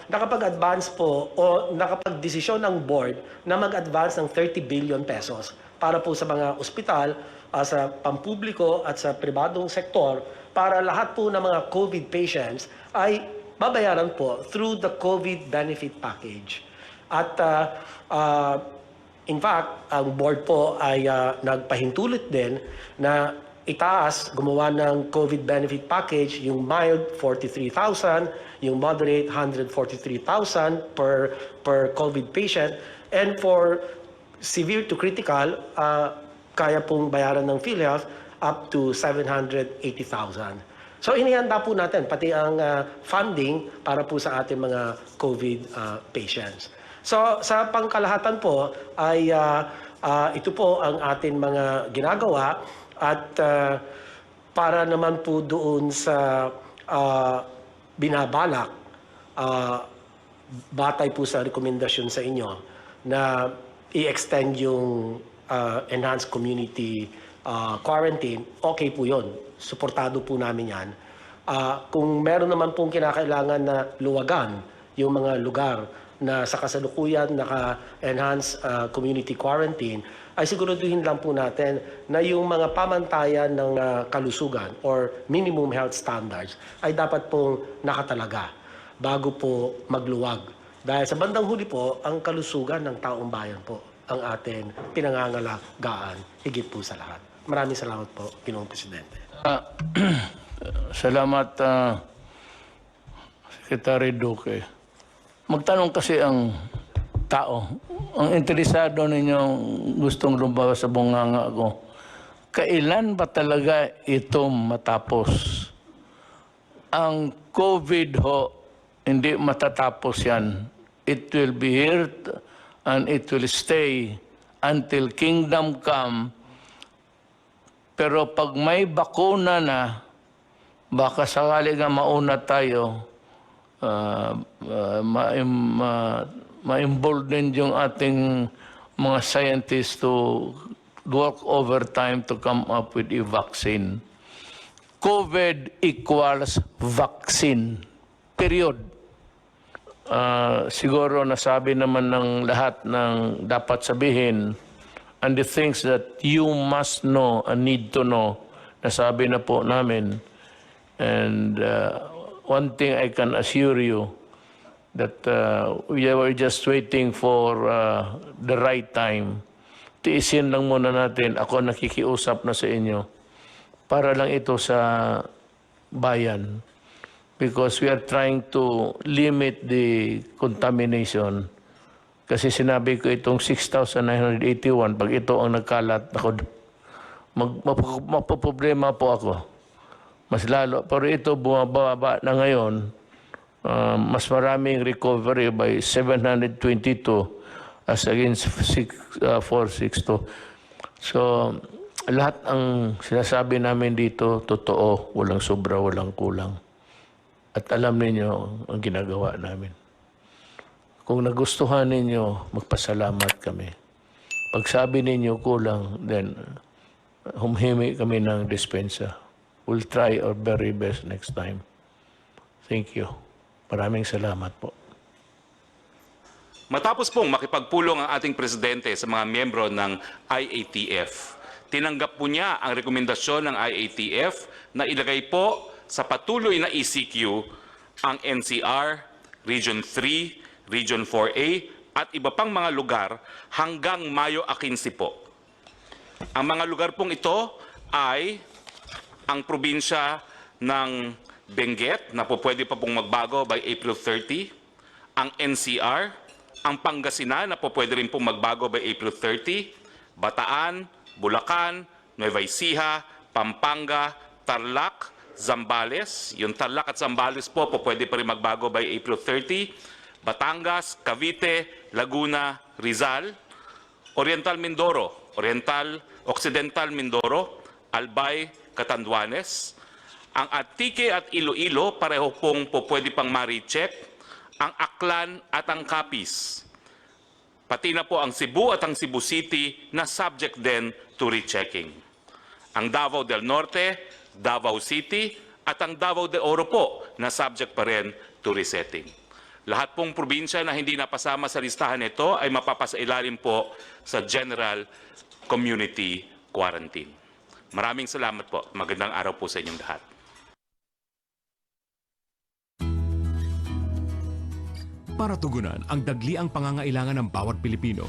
nakapag-advance po o nakapag-desisyon ng board na mag-advance ng 30 billion pesos para po sa mga ospital, sa pampubliko at sa pribadong sektor, para lahat po ng mga COVID patients ay babayaran po through the COVID benefit package. At in fact, ang board po ay nagpahintulot din na itaas, gumawa ng COVID benefit package, yung mild 43,000, yung moderate 143,000 per COVID patient, and for severe to critical, kaya pong bayaran ng PhilHealth up to 780,000. So inihanda po natin pati ang funding para po sa ating mga COVID patients. So sa pangkalahatan po ay ito po ang ating mga ginagawa, at para naman po doon sa binabalak, batay po sa rekomendasyon sa inyo na i-extend yung enhanced community quarantine, okay po yun. Suportado po namin yan. Kung meron naman pong kinakailangan na luwagan yung mga lugar na sa kasalukuyan naka-enhance community quarantine, ay siguraduhin lang po natin na yung mga pamantayan ng kalusugan or minimum health standards ay dapat pong nakatalaga bago po magluwag. Dahil sa bandang huli po, ang kalusugan ng taong bayan po ang ating pinangangalagaan, higit po sa lahat. Maraming salamat po, Ginoong Presidente. Salamat, Secretary Duque. Magtanong kasi ang tao, ang interesado ninyong gustong lumabas sa bunganga ko, kailan ba talaga ito matapos? Ang COVID ho, hindi matatapos yan. It will be here and it will stay until kingdom come. Pero pag may bakuna na, baka sakali nga mauna tayo, ma-embolden yung ating mga scientists to work overtime to come up with a vaccine. COVID equals vaccine. Period. Siguro nasabi naman ng lahat ng dapat sabihin, and the things that you must know and need to know, nasabi na po namin. And one thing I can assure you, that we were just waiting for the right time. Tiisin lang muna natin, ako nakikiusap na sa inyo, para lang ito sa bayan. Because we are trying to limit the contamination. Kasi sinabi ko itong 6,981, pag ito ang nagkalat, ako, mapoproblema po ako. Mas lalo. Pero ito bumababa na ngayon, mas maraming recovery by 722 as against 462. So, lahat ang sinasabi namin dito, totoo, walang sobra, walang kulang. At alam ninyo ang ginagawa namin. Kung nagustuhan ninyo, magpasalamat kami. Pag sabi ninyo kulang, then humhimi kami ng dispensa. We'll try our very best next time. Thank you. Maraming salamat po. Matapos pong makipagpulong ang ating presidente sa mga miyembro ng IATF, tinanggap po niya ang rekomendasyon ng IATF na ilagay po sa patuloy na ECQ ang NCR, Region 3, Region 4A at iba pang mga lugar hanggang Mayo 15 po. Ang mga lugar pong ito ay ang probinsya ng Benguet na po pwede pa pong magbago by April 30, ang NCR, ang Pangasinan na po pwede rin pong magbago by April 30, Bataan, Bulacan, Nueva Ecija, Pampanga, Tarlac, Zambales. Yung Tarlac at Zambales po pwede pa rin magbago by April 30, Batangas, Cavite, Laguna, Rizal, Oriental Mindoro, Occidental Mindoro, Albay, Catanduanes, ang Antique at Iloilo, pareho pong pwede pang ma-recheck, ang Aklan at ang Capiz. Pati na po ang Cebu at ang Cebu City na subject din to rechecking. Ang Davao del Norte, Davao City at ang Davao de Oro po na subject pa rin to resetting. Lahat pong probinsya na hindi napasama sa listahan nito ay mapapasailalim po sa General Community Quarantine. Maraming salamat po. Magandang araw po sa inyong lahat. Para tugunan ang dagliang pangangailangan ng bawat Pilipino.